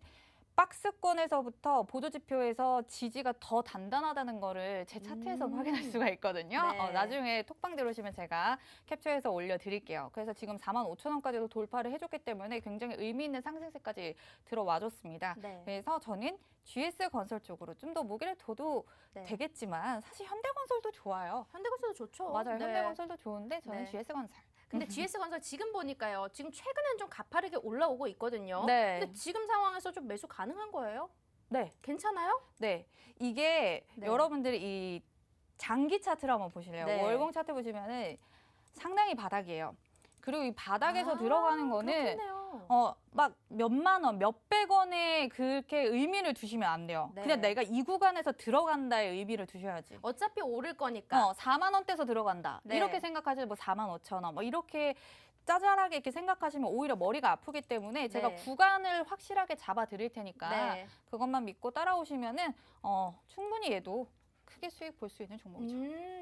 Speaker 2: 박스권에서부터 보도 지표에서 지지가 더 단단하다는 거를 제 차트에서 확인할 수가 있거든요.
Speaker 1: 네.
Speaker 2: 나중에 톡방 들어오시면 제가 캡처해서 올려드릴게요. 그래서 지금 45,000원까지도 돌파를 해줬기 때문에 굉장히 의미 있는 상승세까지 들어와줬습니다.
Speaker 1: 네.
Speaker 2: 그래서 저는 GS건설 쪽으로 좀 더 무게를 둬도
Speaker 1: 네.
Speaker 2: 되겠지만 사실 현대건설도 좋아요.
Speaker 1: 현대건설도 좋죠.
Speaker 2: 맞아요.
Speaker 1: 네.
Speaker 2: 현대건설도 좋은데 저는
Speaker 1: 네.
Speaker 2: GS건설.
Speaker 1: 근데 GS건설 지금 보니까요. 지금 최근엔 좀 가파르게 올라오고 있거든요.
Speaker 2: 네.
Speaker 1: 근데 지금 상황에서 좀 매수 가능한 거예요?
Speaker 2: 네.
Speaker 1: 괜찮아요?
Speaker 2: 네. 이게
Speaker 1: 네.
Speaker 2: 여러분들이 이 장기 차트를 한번 보실래요?
Speaker 1: 네.
Speaker 2: 월봉 차트 보시면은 상당히 바닥이에요. 그리고 이 바닥에서 들어가는 거는
Speaker 1: 그렇겠네요.
Speaker 2: 막 몇만 원, 몇백 원에 그렇게 의미를 두시면 안 돼요.
Speaker 1: 네.
Speaker 2: 그냥 내가 이 구간에서 들어간다의 의미를 두셔야지.
Speaker 1: 어차피 오를 거니까.
Speaker 2: 4만 원대에서 들어간다.
Speaker 1: 네.
Speaker 2: 이렇게 생각하지 뭐 4만 5천 원. 뭐 이렇게 짜잘하게 이렇게 생각하시면 오히려 머리가 아프기 때문에 제가
Speaker 1: 네.
Speaker 2: 구간을 확실하게 잡아 드릴 테니까
Speaker 1: 네.
Speaker 2: 그것만 믿고 따라오시면은 충분히 얘도 크게 수익 볼 수 있는 종목이죠.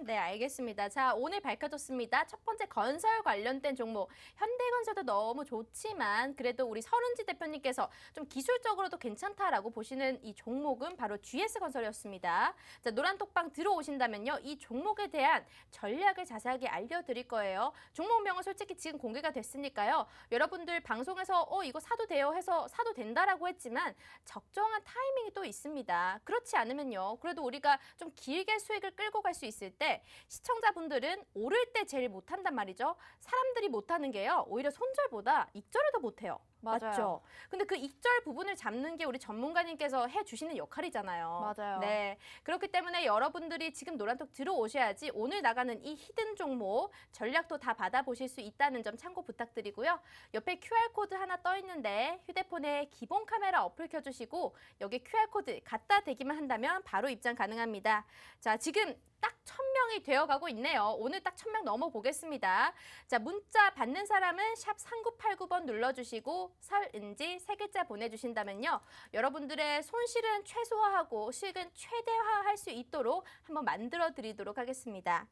Speaker 1: 네, 알겠습니다. 자, 오늘 밝혀졌습니다. 첫 번째 건설 관련된 종목. 현대건설도 너무 좋지만 그래도 우리 서른지 대표님께서 좀 기술적으로도 괜찮다라고 보시는 이 종목은 바로 GS건설이었습니다. 자, 노란톡방 들어오신다면요. 이 종목에 대한 전략을 자세하게 알려드릴 거예요. 종목명은 솔직히 지금 공개가 됐으니까요. 여러분들 방송에서 이거 사도 돼요 해서 사도 된다라고 했지만 적정한 타이밍이 또 있습니다. 그렇지 않으면요. 그래도 우리가 좀 길게 수익을 끌고 갈 수 있을 때 시청자분들은 오를 때 제일 못한단 말이죠. 사람들이 못하는 게요. 오히려 손절보다 익절을 더 못해요.
Speaker 2: 맞아요.
Speaker 1: 맞죠? 근데 그 익절 부분을 잡는 게 우리 전문가님께서 해주시는 역할이잖아요.
Speaker 2: 맞아요.
Speaker 1: 네. 그렇기 때문에 여러분들이 지금 노란톡 들어오셔야지 오늘 나가는 이 히든 종목 전략도 다 받아보실 수 있다는 점 참고 부탁드리고요. 옆에 QR코드 하나 떠 있는데 휴대폰에 기본 카메라 어플 켜주시고 여기 QR코드 갖다 대기만 한다면 바로 입장 가능합니다. 자, 지금 딱 1000명이 되어가고 있네요. 오늘 딱 1000명 넘어보겠습니다. 자, 문자 받는 사람은 샵 3989번 눌러주시고 설은지 3글자 보내주신다면요. 여러분들의 손실은 최소화하고 수익은 최대화할 수 있도록 한번 만들어 드리도록 하겠습니다.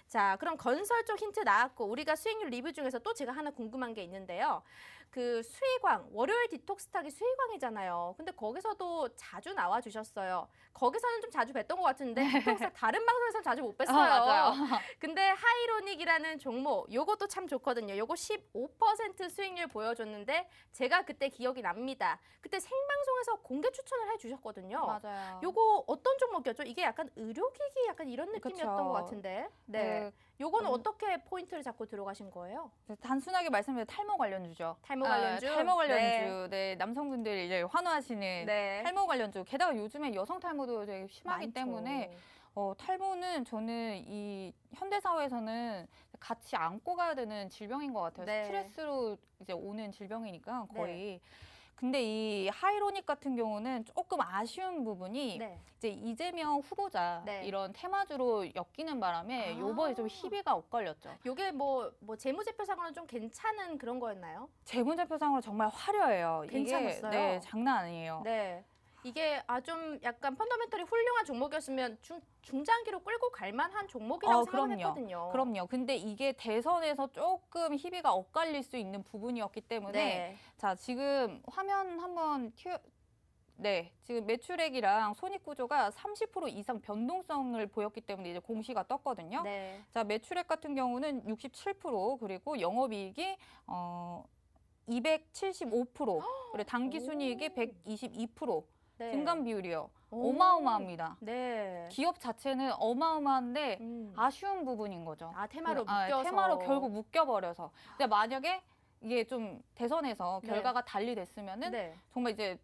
Speaker 1: 자, 그럼 건설 쪽 힌트 나왔고 우리가 수익률 리뷰 중에서 또 제가 하나 궁금한 게 있는데요. 그 수익왕, 월요일 디톡스탁이 수익왕이잖아요. 근데 거기서도 자주 나와주셨어요. 거기서는 좀 자주 뵀던 것 같은데 디톡스탁 다른 방송에서는 자주 못 뵀어요.
Speaker 2: 맞아요.
Speaker 1: 근데 하이로닉이라는 종목, 요것도 참 좋거든요. 요거 15% 수익률 보여줬는데 제가 그때 기억이 납니다. 그때 생방송에서 공개 추천을 해주셨거든요.
Speaker 2: 맞아요.
Speaker 1: 요거 어떤 종목이었죠? 이게 약간 의료기기 약간 이런 느낌이었던
Speaker 2: 그쵸.
Speaker 1: 것 같은데. 네. 요거는 어떻게 포인트를 잡고 들어가신 거예요?
Speaker 2: 단순하게 말씀드리면 탈모 관련주죠.
Speaker 1: 탈모 관련주?
Speaker 2: 탈모 관련주. 네, 남성분들이 이제 환호하시는
Speaker 1: 네.
Speaker 2: 탈모 관련주. 게다가 요즘에 여성 탈모도 되게 심하기
Speaker 1: 많죠.
Speaker 2: 때문에 탈모는 저는 이 현대 사회에서는 같이 안고 가야 되는 질병인 것 같아요.
Speaker 1: 네.
Speaker 2: 스트레스로 이제 오는 질병이니까 거의. 근데 이 하이로닉 같은 경우는 조금 아쉬운 부분이
Speaker 1: 네.
Speaker 2: 이제 이재명 후보자
Speaker 1: 네.
Speaker 2: 이런 테마주로 엮이는 바람에 요번에 좀 희비가 엇갈렸죠.
Speaker 1: 요게 뭐 재무제표상으로는 좀 괜찮은 그런 거였나요?
Speaker 2: 재무제표상으로 정말 화려해요.
Speaker 1: 괜찮았어요?
Speaker 2: 이게 네, 장난 아니에요.
Speaker 1: 네. 이게 좀 약간 펀더멘털이 훌륭한 종목이었으면 중장기로 끌고 갈 만한 종목이라고 생각했거든요.
Speaker 2: 그럼요. 근데 이게 대선에서 조금 희비가 엇갈릴 수 있는 부분이었기 때문에
Speaker 1: 네.
Speaker 2: 자, 지금 화면 한번 네, 지금 매출액이랑 손익구조가 30% 이상 변동성을 보였기 때문에 이제 공시가 떴거든요.
Speaker 1: 네.
Speaker 2: 자, 매출액 같은 경우는 67% 그리고 영업이익이 275% 그리고 당기순이익이 122%
Speaker 1: 네.
Speaker 2: 증감 비율이요.
Speaker 1: 오.
Speaker 2: 어마어마합니다.
Speaker 1: 네.
Speaker 2: 기업 자체는 어마어마한데
Speaker 1: 음.
Speaker 2: 아쉬운 부분인 거죠.
Speaker 1: 테마로 묶여서.
Speaker 2: 테마로 결국 묶여버려서. 근데 만약에 이게 좀 대선에서
Speaker 1: 네.
Speaker 2: 결과가 달리 됐으면은
Speaker 1: 네.
Speaker 2: 정말 이제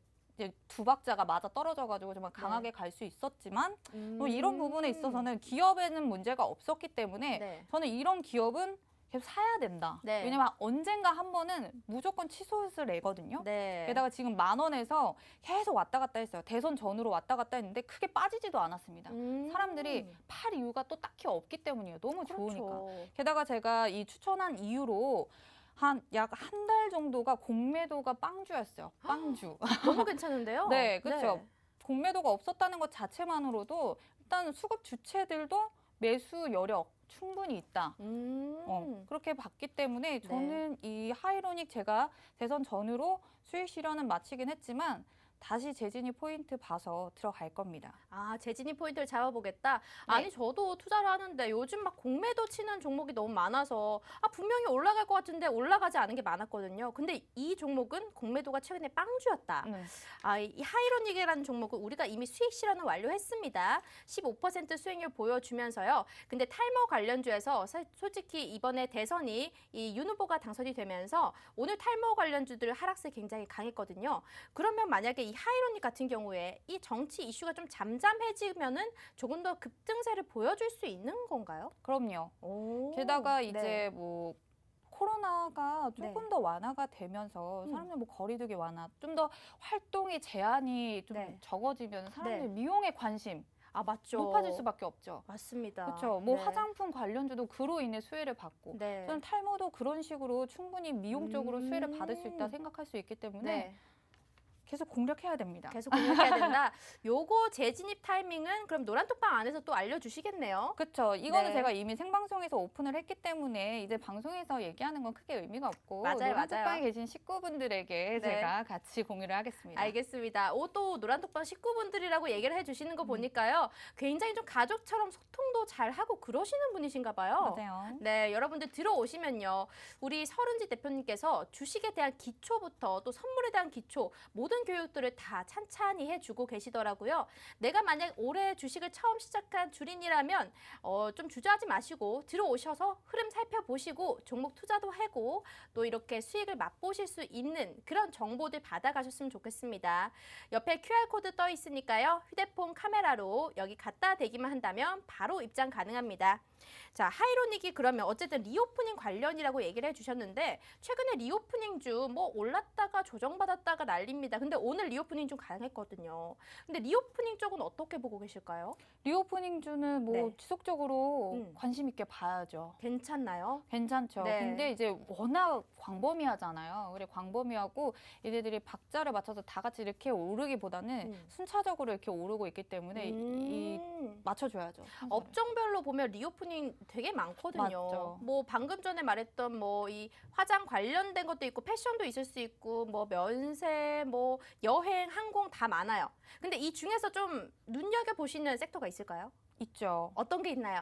Speaker 2: 두 박자가 맞아 떨어져가지고 정말 강하게 갈 수 있었지만 또 이런 부분에 있어서는 기업에는 문제가 없었기 때문에
Speaker 1: 네.
Speaker 2: 저는 이런 기업은 계속 사야 된다.
Speaker 1: 네.
Speaker 2: 왜냐면 언젠가 한 번은 무조건 치솟을 애거든요.
Speaker 1: 네.
Speaker 2: 게다가 지금 10,000원에서 계속 왔다 갔다 했어요. 대선 전후로 왔다 갔다 했는데 크게 빠지지도 않았습니다. 사람들이 팔 이유가 또 딱히 없기 때문이에요. 너무 좋으니까.
Speaker 1: 그렇죠.
Speaker 2: 게다가 제가 이 추천한 이유로 약 한 달 정도가 공매도가 빵주였어요. 빵주.
Speaker 1: 너무 괜찮은데요?
Speaker 2: 네, 그렇죠. 공매도가 없었다는 것 자체만으로도 일단 수급 주체들도 매수 여력 충분히 있다. 그렇게 봤기 때문에 저는 이 하이로닉 제가 대선 전후로 수익 실현은 마치긴 했지만 다시 재진입 포인트 봐서 들어갈 겁니다.
Speaker 1: 재진입 포인트를 잡아보겠다.
Speaker 2: 네.
Speaker 1: 아니 저도 투자를 하는데 요즘 막 공매도 치는 종목이 너무 많아서 분명히 올라갈 것 같은데 올라가지 않은 게 많았거든요. 근데 이 종목은 공매도가 최근에 빵주였다. 이 하이로닉이라는 종목은 우리가 이미 수익 실현을 완료했습니다. 15% 수익률 보여주면서요. 근데 탈모 관련주에서 솔직히 이번에 대선이 이 윤 후보가 당선이 되면서 오늘 탈모 관련주들 하락세 굉장히 강했거든요. 그러면 만약에 이 하이로닉 같은 경우에 이 정치 이슈가 좀 잠잠해지면은 조금 더 급등세를 보여줄 수 있는 건가요?
Speaker 2: 그럼요.
Speaker 1: 오,
Speaker 2: 게다가
Speaker 1: 네.
Speaker 2: 이제 코로나가 조금 더 완화가 되면서 사람들 뭐 거리두기 완화, 좀 더 활동의 제한이 좀 적어지면 사람들 미용에 관심
Speaker 1: 맞죠.
Speaker 2: 높아질 수밖에 없죠.
Speaker 1: 맞습니다.
Speaker 2: 그렇죠. 뭐 화장품 관련주도 그로 인해 수혜를 받고 저는 탈모도 그런 식으로 충분히 미용 쪽으로 수혜를 받을 수 있다 생각할 수 있기 때문에 계속 공략해야 됩니다.
Speaker 1: 계속 공략해야 된다. 요거 재진입 타이밍은 그럼 노란톡방 안에서 또 알려주시겠네요.
Speaker 2: 그렇죠. 이거는 제가 이미 생방송에서 오픈을 했기 때문에 이제 방송에서 얘기하는 건 크게 의미가 없고 노란톡방에 계신 식구분들에게 제가 같이 공유를 하겠습니다.
Speaker 1: 알겠습니다. 또 노란톡방 식구분들이라고 얘기를 해주시는 거 보니까요. 굉장히 좀 가족처럼 소통도 잘하고 그러시는 분이신가 봐요.
Speaker 2: 맞아요.
Speaker 1: 네, 여러분들 들어오시면요. 우리 서른지 대표님께서 주식에 대한 기초부터 또 선물에 대한 기초 모든 교육들을 다 찬찬히 해주고 계시더라고요. 내가 만약 올해 주식을 처음 시작한 주린이라면 좀 주저하지 마시고 들어오셔서 흐름 살펴보시고 종목 투자도 하고 또 이렇게 수익을 맛보실 수 있는 그런 정보들 받아가셨으면 좋겠습니다. 옆에 QR코드 떠 있으니까요. 휴대폰 카메라로 여기 갖다 대기만 한다면 바로 입장 가능합니다. 자, 하이로닉이 그러면 어쨌든 리오프닝 관련이라고 얘기를 해주셨는데 최근에 리오프닝 주 뭐 올랐다가 조정받았다가 난립니다. 근데 오늘 리오프닝 좀 강했거든요. 근데 리오프닝 쪽은 어떻게 보고 계실까요?
Speaker 2: 리오프닝 주는 뭐 지속적으로 관심 있게 봐야죠.
Speaker 1: 괜찮나요?
Speaker 2: 괜찮죠. 근데 이제 워낙 광범위하잖아요. 그래 광범위하고 얘네들이 박자를 맞춰서 다 같이 이렇게 오르기보다는 순차적으로 이렇게 오르고 있기 때문에 이 맞춰줘야죠.
Speaker 1: 업종별로 보면 리오프닝 되게 많거든요.
Speaker 2: 맞죠.
Speaker 1: 뭐 방금 전에 말했던 뭐 이 화장 관련된 것도 있고 패션도 있을 수 있고 뭐 면세, 뭐 여행, 항공 다 많아요. 근데 이 중에서 좀 눈여겨 보시는 섹터가 있을까요?
Speaker 2: 있죠.
Speaker 1: 어떤 게 있나요?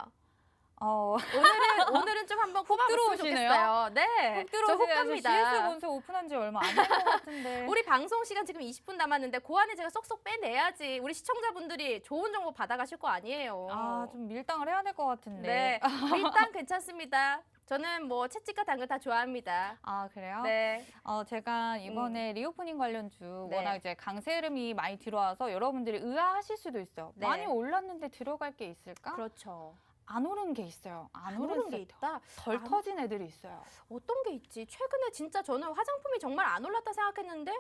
Speaker 2: 오늘은
Speaker 1: 오늘은 좀 한번 꼽아봤으면 좋겠어요. 네,
Speaker 2: 훅 들어오시네요.
Speaker 1: 훅 갑니다.
Speaker 2: CS 본사 오픈한 지 얼마 안 된 것 같은데.
Speaker 1: 우리 방송 시간 지금 20분 남았는데 그 안에 제가 쏙쏙 빼내야지 우리 시청자분들이 좋은 정보 받아가실 거 아니에요.
Speaker 2: 좀 밀당을 해야 될 것 같은데.
Speaker 1: 네, 일단 괜찮습니다. 저는 뭐 채찍과 당근 다 좋아합니다.
Speaker 2: 그래요?
Speaker 1: 네.
Speaker 2: 제가 이번에 리오프닝 관련주 워낙 이제 강세 흐름이 많이 들어와서 여러분들이 의아하실 수도 있어요. 많이 올랐는데 들어갈 게 있을까?
Speaker 1: 그렇죠.
Speaker 2: 안 오른 게 있어요. 안 오른
Speaker 1: 게 있다?
Speaker 2: 덜 터진 애들이 있어요.
Speaker 1: 어떤 게 있지? 최근에 진짜 저는 화장품이 정말 안 올랐다 생각했는데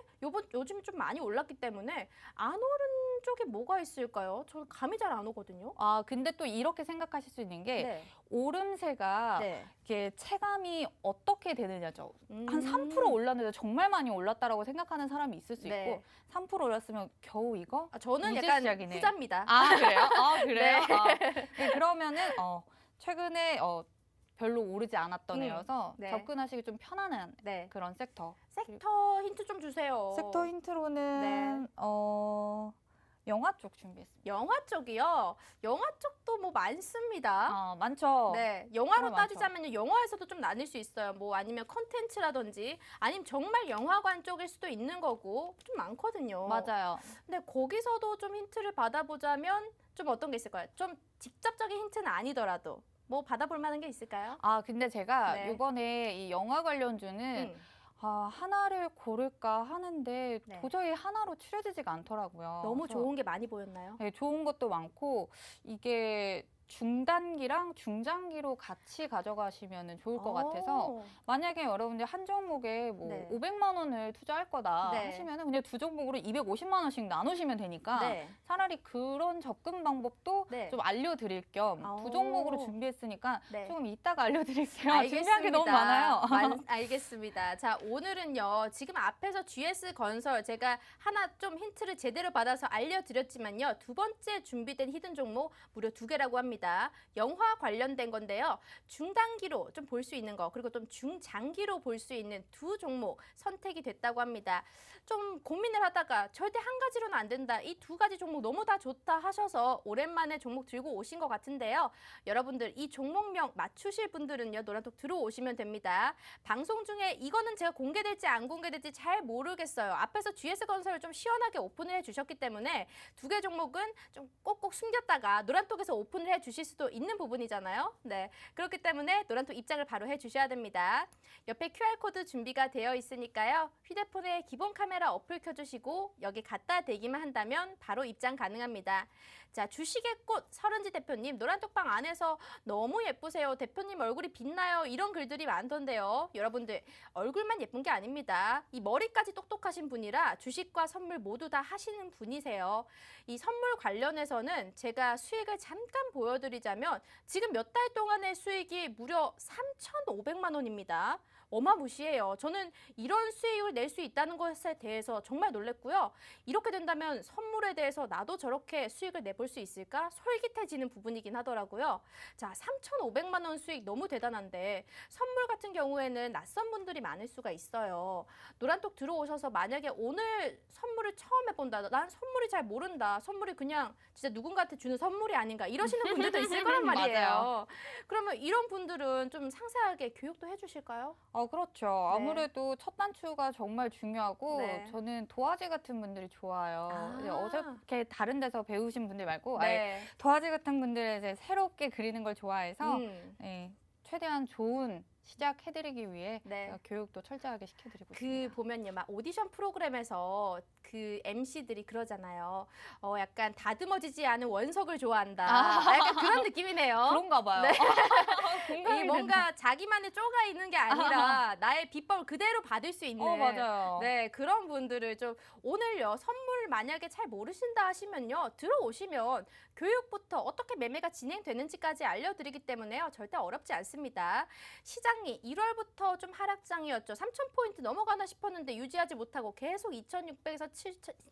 Speaker 1: 요즘 좀 많이 올랐기 때문에 안 오른 쪽에 뭐가 있을까요? 저는 감이 잘 안 오거든요.
Speaker 2: 근데 또 이렇게 생각하실 수 있는 게 오름세가
Speaker 1: 네.
Speaker 2: 이게 체감이 어떻게 되느냐죠. 한 3% 올랐는데 정말 많이 올랐다라고 생각하는 사람이 있을 수 있고 3% 올랐으면 겨우 이거?
Speaker 1: 저는
Speaker 2: 이제
Speaker 1: 약간
Speaker 2: 시작이네.
Speaker 1: 후자입니다.
Speaker 2: 그래요? 그래요? 그러면은 최근에 별로 오르지 않았던 애여서 접근하시기 좀 편안한 그런 섹터.
Speaker 1: 섹터 힌트 좀 주세요.
Speaker 2: 섹터 힌트로는 영화 쪽 준비했습니다.
Speaker 1: 영화 쪽이요? 영화 쪽도 뭐 많습니다.
Speaker 2: 많죠.
Speaker 1: 네, 영화로
Speaker 2: 정말
Speaker 1: 따지자면 영화에서도 좀 나뉠 수 있어요. 뭐 아니면 컨텐츠라든지 아니면 정말 영화관 쪽일 수도 있는 거고 좀 많거든요.
Speaker 2: 맞아요.
Speaker 1: 근데 거기서도 좀 힌트를 받아보자면 좀 어떤 게 있을까요? 좀 직접적인 힌트는 아니더라도 뭐 받아볼 만한 게 있을까요?
Speaker 2: 근데 제가 이번에 이 영화 관련주는 하나를 고를까 하는데 도저히 하나로 추려지지가 않더라고요.
Speaker 1: 너무 좋은 게 많이 보였나요?
Speaker 2: 네, 좋은 것도 많고 이게 중단기랑 중장기로 같이 가져가시면 좋을 것 같아서 만약에 여러분들 한 종목에 뭐 500만 원을 투자할 거다 하시면 그냥 두 종목으로 250만 원씩 나누시면 되니까 차라리 그런 접근 방법도 좀 알려드릴 겸 두 종목으로 준비했으니까 조금 이따가 알려드릴게요. 준비한 게 너무 많아요.
Speaker 1: 알겠습니다. 자, 오늘은요. 지금 앞에서 GS건설 제가 하나 좀 힌트를 제대로 받아서 알려드렸지만요. 두 번째 준비된 히든 종목 무려 2개라고 합니다. 영화 관련된 건데요. 중단기로 좀 볼 수 있는 거 그리고 좀 중장기로 볼 수 있는 두 종목 선택이 됐다고 합니다. 좀 고민을 하다가 절대 한 가지로는 안 된다. 이 두 가지 종목 너무 다 좋다 하셔서 오랜만에 종목 들고 오신 것 같은데요. 여러분들 이 종목명 맞추실 분들은요. 노란톡 들어오시면 됩니다. 방송 중에 이거는 제가 공개될지 안 공개될지 잘 모르겠어요. 앞에서 GS건설을 좀 시원하게 오픈을 해주셨기 때문에 2개 종목은 좀 꼭꼭 숨겼다가 노란톡에서 오픈을 해주셨습니다. 주실 수도 있는 부분이잖아요. 네, 그렇기 때문에 노란톡 입장을 바로 해주셔야 됩니다. 옆에 QR코드 준비가 되어 있으니까요. 휴대폰에 기본 카메라 어플 켜주시고 여기 갖다 대기만 한다면 바로 입장 가능합니다. 자, 주식의 꽃 설은지 대표님, 노란톡방 안에서 너무 예쁘세요. 대표님 얼굴이 빛나요. 이런 글들이 많던데요. 여러분들 얼굴만 예쁜 게 아닙니다. 이 머리까지 똑똑하신 분이라 주식과 선물 모두 다 하시는 분이세요. 이 선물 관련해서는 제가 수익을 잠깐 보여드리자면 지금 몇 달 동안의 수익이 무려 3,500만 원입니다. 어마무시해요. 저는 이런 수익을 낼 수 있다는 것에 대해서 정말 놀랐고요. 이렇게 된다면 선물에 대해서 나도 저렇게 수익을 내볼 수 있을까? 솔깃해지는 부분이긴 하더라고요. 자, 3,500만 원 수익 너무 대단한데 선물 같은 경우에는 낯선 분들이 많을 수가 있어요. 노란톡 들어오셔서 만약에 오늘 선물을 처음 해본다. 난 선물이 잘 모른다. 선물이 그냥 진짜 누군가한테 주는 선물이 아닌가 이러시는 분들도 있을 거란 말이에요.
Speaker 2: 맞아요.
Speaker 1: 그러면 이런 분들은 좀 상세하게 교육도 해주실까요?
Speaker 2: 그렇죠. 아무래도 첫 단추가 정말 중요하고
Speaker 1: 네.
Speaker 2: 저는 도화지 같은 분들이 좋아요. 이제 어저께 다른 데서 배우신 분들 말고 아예
Speaker 1: 네.
Speaker 2: 도화지 같은 분들을 이제 새롭게 그리는 걸 좋아해서 네, 최대한 좋은 시작해드리기 위해
Speaker 1: 네.
Speaker 2: 제가 교육도 철저하게 시켜드리고
Speaker 1: 그
Speaker 2: 있습니다.
Speaker 1: 보면요, 막 오디션 프로그램에서 그 MC들이 그러잖아요. 약간 다듬어지지 않은 원석을 좋아한다. 약간 그런 느낌이네요.
Speaker 2: 그런가 봐요.
Speaker 1: 네.
Speaker 2: 공감이
Speaker 1: 이 뭔가 자기만의 쪼가 있는 게 아니라 나의 비법을 그대로 받을 수 있는.
Speaker 2: 맞아요.
Speaker 1: 네, 그런 분들을 좀 오늘요, 선물 만약에 잘 모르신다 하시면요, 들어오시면 교육부터 어떻게 매매가 진행되는지까지 알려드리기 때문에요, 절대 어렵지 않습니다. 시장이 1월부터 좀 하락장이었죠. 3,000포인트 넘어가나 싶었는데 유지하지 못하고 계속 2,600에서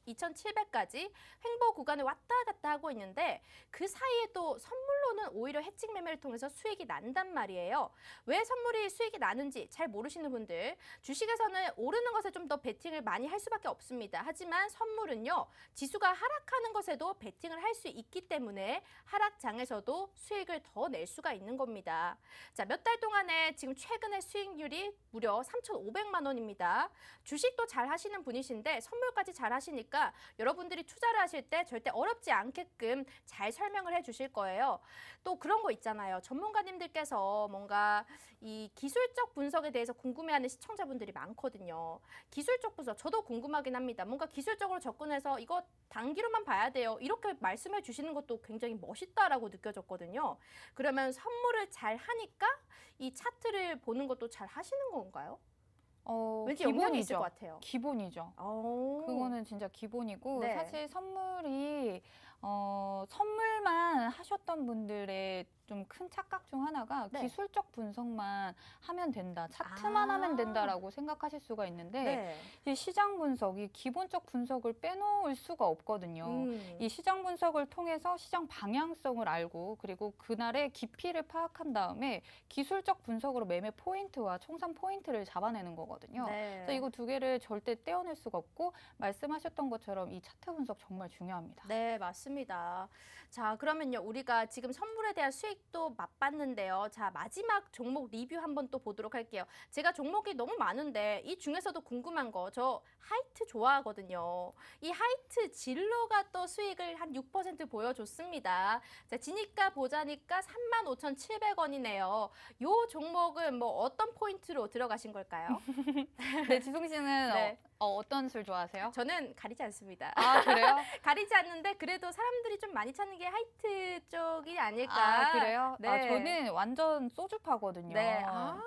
Speaker 1: 2,700까지 횡보 구간을 왔다 갔다 하고 있는데 그 사이에 또 선물로는 오히려 해칭 매매를 통해서 수익이 난단 말이에요. 왜 선물이 수익이 나는지 잘 모르시는 분들, 주식에서는 오르는 것에 좀 더 베팅을 많이 할 수밖에 없습니다. 하지만 선물은요, 지수가 하락하는 것에도 베팅을 할 수 있기 때문에 하락장에서도 수익을 더 낼 수가 있는 겁니다. 자, 몇 달 동안에 지금 최근의 수익률이 무려 3,500만 원입니다. 주식도 잘 하시는 분이신데 선물까지 잘 하시니까 여러분들이 투자를 하실 때 절대 어렵지 않게끔 잘 설명을 해 주실 거예요. 또 그런 거 있잖아요. 전문가님들께서 뭔가 이 기술적 분석에 대해서 궁금해하는 시청자분들이 많거든요. 기술적 분석, 저도 궁금하긴 합니다. 뭔가 기술적으로 접근해서 이거 단기로만 봐야 돼요. 이렇게 말씀해 주시는 것도 굉장히 멋있다라고 느껴졌거든요. 그러면 선물을 잘 하니까 이 차트를 보는 것도 잘 하시는 건가요? 왠지 영향이 있을 것 같아요.
Speaker 2: 기본이죠. 그거는 진짜 기본이고
Speaker 1: 네.
Speaker 2: 사실 선물이 선물만 하셨던 분들의 좀 큰 착각 중 하나가
Speaker 1: 네.
Speaker 2: 기술적 분석만 하면 된다, 차트만 하면 된다라고 생각하실 수가 있는데
Speaker 1: 네.
Speaker 2: 이 시장 분석이 기본적 분석을 빼놓을 수가 없거든요. 이 시장 분석을 통해서 시장 방향성을 알고 그리고 그날의 깊이를 파악한 다음에 기술적 분석으로 매매 포인트와 총산 포인트를 잡아내는 거거든요.
Speaker 1: 네.
Speaker 2: 그래서 이거 두 개를 절대 떼어낼 수가 없고 말씀하셨던 것처럼 이 차트 분석 정말 중요합니다.
Speaker 1: 네, 맞습니다. 자, 그러면요, 우리가 지금 선물에 대한 수익도 맛봤는데요. 자, 마지막 종목 리뷰 한번 또 보도록 할게요. 제가 종목이 너무 많은데 이 중에서도 궁금한 거, 저 하이트 좋아하거든요. 이 하이트 진로가 또 수익을 한 6% 보여줬습니다. 자, 지니까 보자니까 35,700원이네요. 요 종목은 뭐 어떤 포인트로 들어가신 걸까요?
Speaker 2: 네, 지송 씨는
Speaker 1: 네.
Speaker 2: 어떤 술 좋아하세요?
Speaker 1: 저는 가리지 않습니다.
Speaker 2: 아, 그래요?
Speaker 1: 가리지 않는데 그래도 사람들이 좀 많이 찾는 게 하이트 쪽이 아닐까.
Speaker 2: 아, 그래요?
Speaker 1: 네.
Speaker 2: 저는 완전 소주파거든요.
Speaker 1: 네.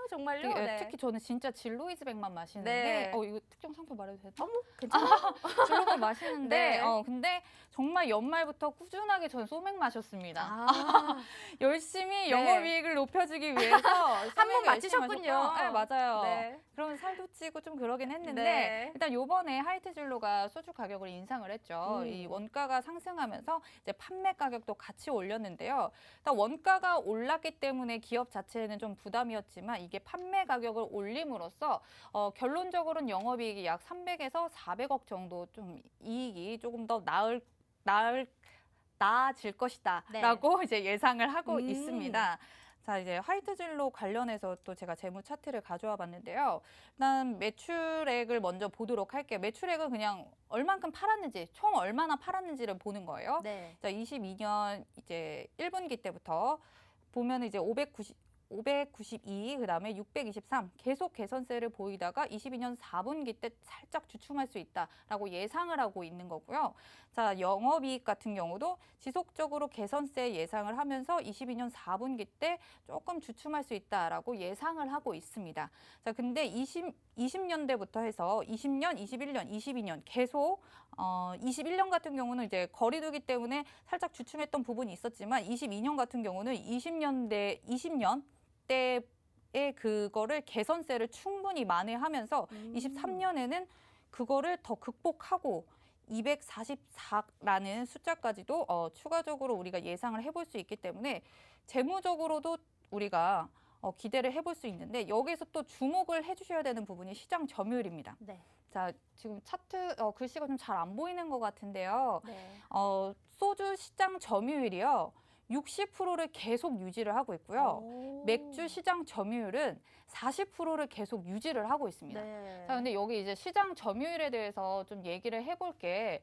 Speaker 1: 정말요? 네.
Speaker 2: 특히 저는 진짜 진로이즈백만 마시는데
Speaker 1: 네.
Speaker 2: 이거 특정 상표 말해도 되죠?
Speaker 1: 어머, 괜찮아요?
Speaker 2: 진로백 마시는데
Speaker 1: 네.
Speaker 2: 근데 정말 연말부터 꾸준하게 전 소맥 마셨습니다.
Speaker 1: 아,
Speaker 2: 열심히
Speaker 1: 네.
Speaker 2: 영업이익을 높여주기 위해서
Speaker 1: 한 번
Speaker 2: 소맥을 열심히
Speaker 1: 맞추셨군요.
Speaker 2: 마셨고, 네, 맞아요.
Speaker 1: 네.
Speaker 2: 그러면 살도 찌고 좀 그러긴 했는데
Speaker 1: 네.
Speaker 2: 일단 요번에 하이트 진로가 소주 가격을 인상을 했죠. 이
Speaker 1: 음.
Speaker 2: 원가가 상승하면서 이제 판매 가격도 같이 올렸는데요. 일단 원가가 올랐기 때문에 기업 자체에는 좀 부담이었지만 이게 판매 가격을 올림으로써 결론적으로는 영업이익이 약 300에서 400억 정도 좀 이익이 조금 더 나아질 것이다라고 이제 예상을 하고 있습니다. 자, 이제 화이트 진로 관련해서 또 제가 재무 차트를 가져와 봤는데요. 일단 매출액을 먼저 보도록 할게요. 매출액은 그냥 얼만큼 팔았는지, 총 얼마나 팔았는지를 보는 거예요.
Speaker 1: 네.
Speaker 2: 자, 22년 이제 1분기 때부터 보면 이제 592, 그다음에 623 계속 개선세를 보이다가 22년 4분기 때 살짝 주춤할 수 있다라고 예상을 하고 있는 거고요. 자, 영업이익 같은 경우도 지속적으로 개선세 예상을 하면서 22년 4분기 때 조금 주춤할 수 있다라고 예상을 하고 있습니다. 자, 근데 20년대부터 해서 20년, 21년, 22년 계속 21년 같은 경우는 이제 거리두기 때문에 살짝 주춤했던 부분이 있었지만 22년 같은 경우는 20년 때의 그거를 개선세를 충분히 만회하면서 23년에는 그거를 더 극복하고 244라는 숫자까지도 추가적으로 우리가 예상을 해볼 수 있기 때문에 재무적으로도 우리가 기대를 해볼 수 있는데 여기서 또 주목을 해주셔야 되는 부분이 시장 점유율입니다.
Speaker 1: 네.
Speaker 2: 자, 지금 차트 글씨가 좀 잘 안 보이는 것 같은데요.
Speaker 1: 네.
Speaker 2: 소주 시장 점유율이요. 60%를 계속 유지를 하고 있고요.
Speaker 1: 오.
Speaker 2: 맥주 시장 점유율은 40%를 계속 유지를 하고 있습니다.
Speaker 1: 네.
Speaker 2: 자, 근데 여기 이제 시장 점유율에 대해서 좀 얘기를 해볼게.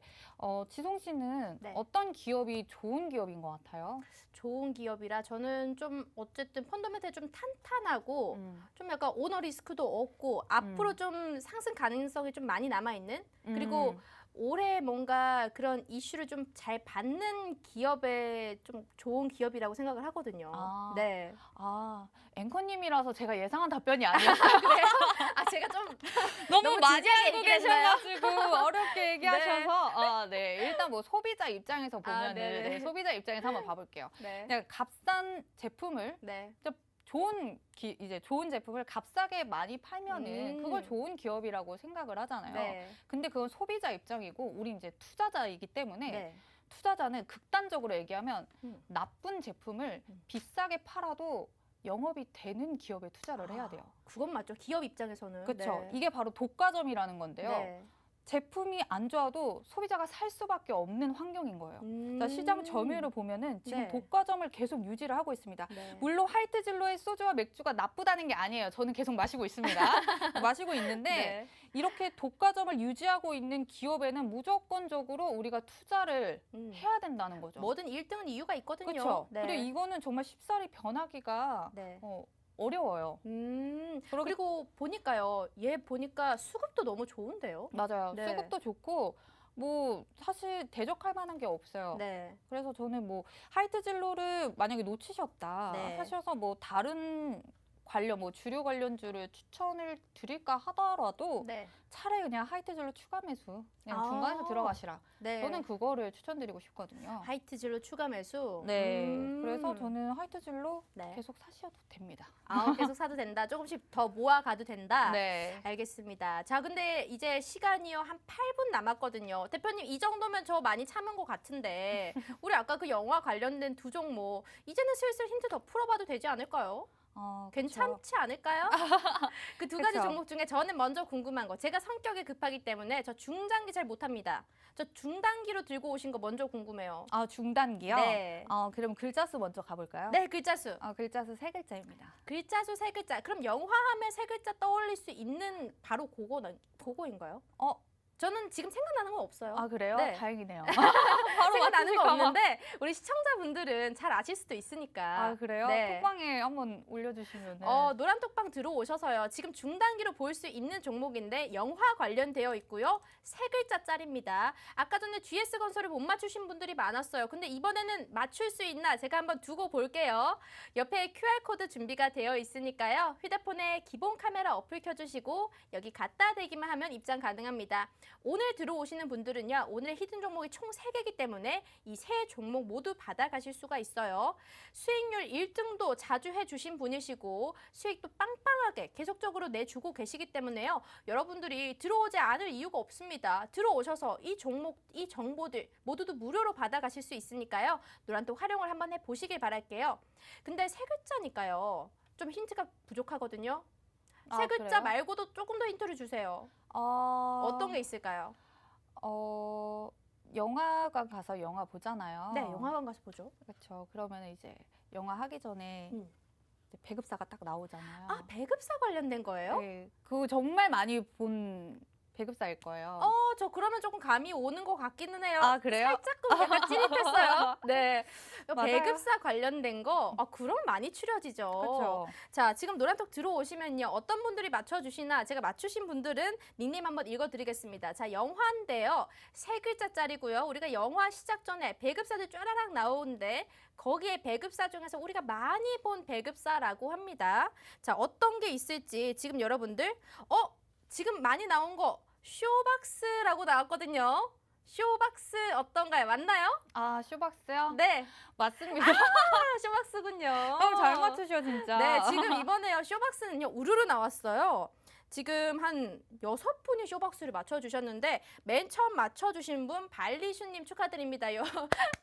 Speaker 2: 지송 씨는
Speaker 1: 네.
Speaker 2: 어떤 기업이 좋은 기업인 것 같아요?
Speaker 1: 좋은 기업이라 저는 좀 어쨌든 펀더멘털이 좀 탄탄하고 좀 약간 오너 리스크도 없고 앞으로 좀 상승 가능성이 좀 많이 남아있는 그리고 올해 뭔가 그런 이슈를 좀 잘 받는 기업에 좀 좋은 기업이라고 생각을 하거든요.
Speaker 2: 아.
Speaker 1: 네.
Speaker 2: 앵커님이라서 제가 예상한 답변이 아니었어요.
Speaker 1: 그래요? 제가 좀
Speaker 2: 너무
Speaker 1: 너무
Speaker 2: 많이
Speaker 1: 진지하게
Speaker 2: 알고
Speaker 1: 얘기했나요?
Speaker 2: 계셔가지고 어렵게 얘기하셔서 네. 일단 뭐 소비자 입장에서 보면은
Speaker 1: 네네.
Speaker 2: 네, 소비자 입장에서 한번 봐볼게요.
Speaker 1: 네.
Speaker 2: 그냥 값싼 제품을
Speaker 1: 네.
Speaker 2: 이제 좋은 제품을 값싸게 많이 팔면은 그걸
Speaker 1: 음.
Speaker 2: 좋은 기업이라고 생각을 하잖아요.
Speaker 1: 네.
Speaker 2: 근데 그건 소비자 입장이고 우리 이제 투자자이기 때문에
Speaker 1: 네.
Speaker 2: 투자자는 극단적으로 얘기하면
Speaker 1: 음.
Speaker 2: 나쁜 제품을
Speaker 1: 음.
Speaker 2: 비싸게 팔아도 영업이 되는 기업에 투자를 해야 돼요.
Speaker 1: 그건 맞죠. 기업 입장에서는.
Speaker 2: 그렇죠.
Speaker 1: 네.
Speaker 2: 이게 바로 독과점이라는 건데요.
Speaker 1: 네.
Speaker 2: 제품이 안 좋아도 소비자가 살 수밖에 없는 환경인 거예요. 자, 시장 점유율을 보면은 지금
Speaker 1: 네.
Speaker 2: 독과점을 계속 유지를 하고 있습니다.
Speaker 1: 네.
Speaker 2: 물론 화이트 진로의 소주와 맥주가 나쁘다는 게 아니에요. 저는 계속 마시고 있습니다. 마시고 있는데
Speaker 1: 네.
Speaker 2: 이렇게 독과점을 유지하고 있는 기업에는 무조건적으로 우리가 투자를 해야 된다는 거죠.
Speaker 1: 뭐든 1등은 이유가 있거든요.
Speaker 2: 그렇죠.
Speaker 1: 네.
Speaker 2: 근데 이거는 정말 쉽사리 변하기가
Speaker 1: 네.
Speaker 2: 어려워요.
Speaker 1: 그리고 보니까요. 얘 보니까 수급도 너무 좋은데요.
Speaker 2: 맞아요.
Speaker 1: 네.
Speaker 2: 수급도 좋고 뭐 사실 대적할 만한 게 없어요.
Speaker 1: 네.
Speaker 2: 그래서 저는 뭐 화이트 진로를 만약에 놓치셨다
Speaker 1: 네.
Speaker 2: 하셔서 뭐 다른 관련 뭐 주류 관련주를 추천을 드릴까 하더라도
Speaker 1: 네.
Speaker 2: 차라리 그냥 화이트 진로 추가 매수 그냥 중간에서 들어가시라.
Speaker 1: 네.
Speaker 2: 저는 그거를 추천드리고 싶거든요.
Speaker 1: 화이트 진로 추가 매수.
Speaker 2: 네. 그래서 저는 화이트 진로
Speaker 1: 네.
Speaker 2: 계속 사셔도 됩니다.
Speaker 1: 계속 사도 된다. 조금씩 더 모아가도 된다.
Speaker 2: 네.
Speaker 1: 알겠습니다. 자, 근데 이제 시간이요. 한 8분 남았거든요. 대표님, 이 정도면 저 많이 참은 것 같은데 우리 아까 그 영화 관련된 두 종목 이제는 슬슬 힌트 더 풀어봐도 되지 않을까요? 괜찮지 않을까요? 그 두 가지
Speaker 2: 그쵸.
Speaker 1: 종목 중에 저는 먼저 궁금한 거. 제가 성격이 급하기 때문에 저 중단기 잘 못합니다. 저 중단기로 들고 오신 거 먼저 궁금해요.
Speaker 2: 중단기요?
Speaker 1: 네.
Speaker 2: 그럼 글자 수 먼저 가볼까요?
Speaker 1: 네, 글자 수.
Speaker 2: 글자 수 3글자입니다.
Speaker 1: 글자 수 3글자. 그럼 영화하면 3글자 떠올릴 수 있는 바로 그거인가요? 저는 지금 생각나는 건 없어요.
Speaker 2: 그래요?
Speaker 1: 네.
Speaker 2: 다행이네요.
Speaker 1: 생각나는 거
Speaker 2: 맞추실까 봐.
Speaker 1: 없는데 우리 시청자분들은 잘 아실 수도 있으니까.
Speaker 2: 그래요?
Speaker 1: 네.
Speaker 2: 톡방에 한번 올려주시면은.
Speaker 1: 노란 톡방 들어오셔서요. 지금 중단기로 볼 수 있는 종목인데 영화 관련되어 있고요. 3글자짜리입니다. 아까 전에 GS건설을 못 맞추신 분들이 많았어요. 근데 이번에는 맞출 수 있나 제가 한번 두고 볼게요. 옆에 QR코드 준비가 되어 있으니까요. 휴대폰에 기본 카메라 어플 켜주시고 여기 갖다 대기만 하면 입장 가능합니다. 오늘 들어오시는 분들은요. 오늘 히든 종목이 총 3개이기 때문에 이 3종목 모두 받아가실 수가 있어요. 수익률 1등도 자주 해주신 분이시고 수익도 빵빵하게 계속적으로 내주고 계시기 때문에요. 여러분들이 들어오지 않을 이유가 없습니다. 들어오셔서 이 종목, 이 정보들 모두도 무료로 받아가실 수 있으니까요. 노란톡 활용을 한번 해보시길 바랄게요. 근데 3글자니까요. 좀 힌트가 부족하거든요. 3글자
Speaker 2: 그래요?
Speaker 1: 말고도 조금 더 힌트를 주세요. 어떤 게 있을까요?
Speaker 2: 영화관 가서 영화 보잖아요.
Speaker 1: 네, 영화관 가서 보죠.
Speaker 2: 그렇죠. 그러면 이제 영화 하기 전에 배급사가 딱 나오잖아요.
Speaker 1: 아, 배급사 관련된 거예요?
Speaker 2: 네, 그거 정말 많이 본 배급사일 거예요.
Speaker 1: 저 그러면 조금 감이 오는 것 같기는 해요.
Speaker 2: 아, 그래요?
Speaker 1: 살짝끔 약간 찌릿했어요. 네.
Speaker 2: 맞아요.
Speaker 1: 배급사 관련된 거, 그럼 많이 추려지죠.
Speaker 2: 그렇죠.
Speaker 1: 자, 지금 노란톡 들어오시면요. 어떤 분들이 맞춰주시나 제가 맞추신 분들은 닉네임 한번 읽어드리겠습니다. 자, 영화인데요. 3글자짜리고요. 우리가 영화 시작 전에 배급사들 쫘라락 나오는데 거기에 배급사 중에서 우리가 많이 본 배급사라고 합니다. 자, 어떤 게 있을지 지금 여러분들 지금 많이 나온 거 쇼박스라고 나왔거든요. 쇼박스 어떤가요? 맞나요?
Speaker 2: 아, 쇼박스요?
Speaker 1: 네.
Speaker 2: 맞습니다.
Speaker 1: 쇼박스군요.
Speaker 2: 너무 잘 맞추셔, 진짜.
Speaker 1: 네, 지금 이번에요. 쇼박스는요. 우르르 나왔어요. 지금 한 6분이 쇼박스를 맞춰주셨는데 맨 처음 맞춰주신 분 발리슈님 축하드립니다요.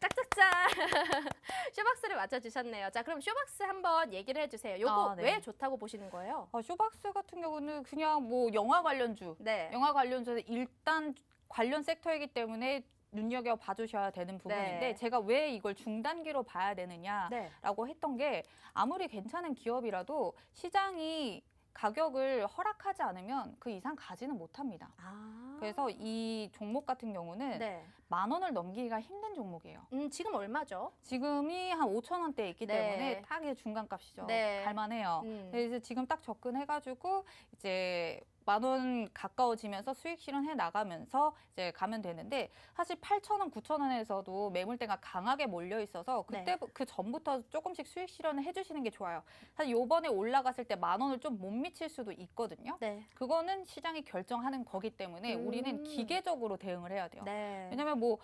Speaker 1: 짝짝짝. 쇼박스를 맞춰주셨네요. 자, 그럼 쇼박스 한번 얘기를 해주세요. 요거
Speaker 2: 네.
Speaker 1: 왜 좋다고 보시는 거예요?
Speaker 2: 쇼박스 같은 경우는 그냥 뭐 영화 관련주,
Speaker 1: 네.
Speaker 2: 영화 관련주에서 일단 관련 섹터이기 때문에 눈여겨봐 주셔야 되는 부분인데
Speaker 1: 네.
Speaker 2: 제가 왜 이걸 중단기로 봐야 되느냐라고
Speaker 1: 네.
Speaker 2: 했던 게 아무리 괜찮은 기업이라도 시장이 가격을 허락하지 않으면 그 이상 가지는 못합니다. 그래서 이 종목 같은 경우는
Speaker 1: 네.
Speaker 2: 10,000원을 넘기기가 힘든 종목이에요.
Speaker 1: 지금 얼마죠?
Speaker 2: 지금이 한 5,000원대에 있기
Speaker 1: 네.
Speaker 2: 때문에 딱이 중간값이죠.
Speaker 1: 네.
Speaker 2: 갈만해요.
Speaker 1: 음.
Speaker 2: 그래서 지금 딱 접근해가지고 이제 10,000원 가까워지면서 수익 실현해 나가면서 이제 가면 되는데 사실 8,000원, 9,000원에서도 매물대가 강하게 몰려 있어서 그때 그 전부터 조금씩 수익 실현을 해주시는 게 좋아요. 사실 요번에 올라갔을 때 10,000원을 좀 못 미칠 수도 있거든요.
Speaker 1: 네.
Speaker 2: 그거는 시장이 결정하는 거기 때문에 우리는 기계적으로 대응을 해야 돼요.
Speaker 1: 네.
Speaker 2: 왜냐면 뭐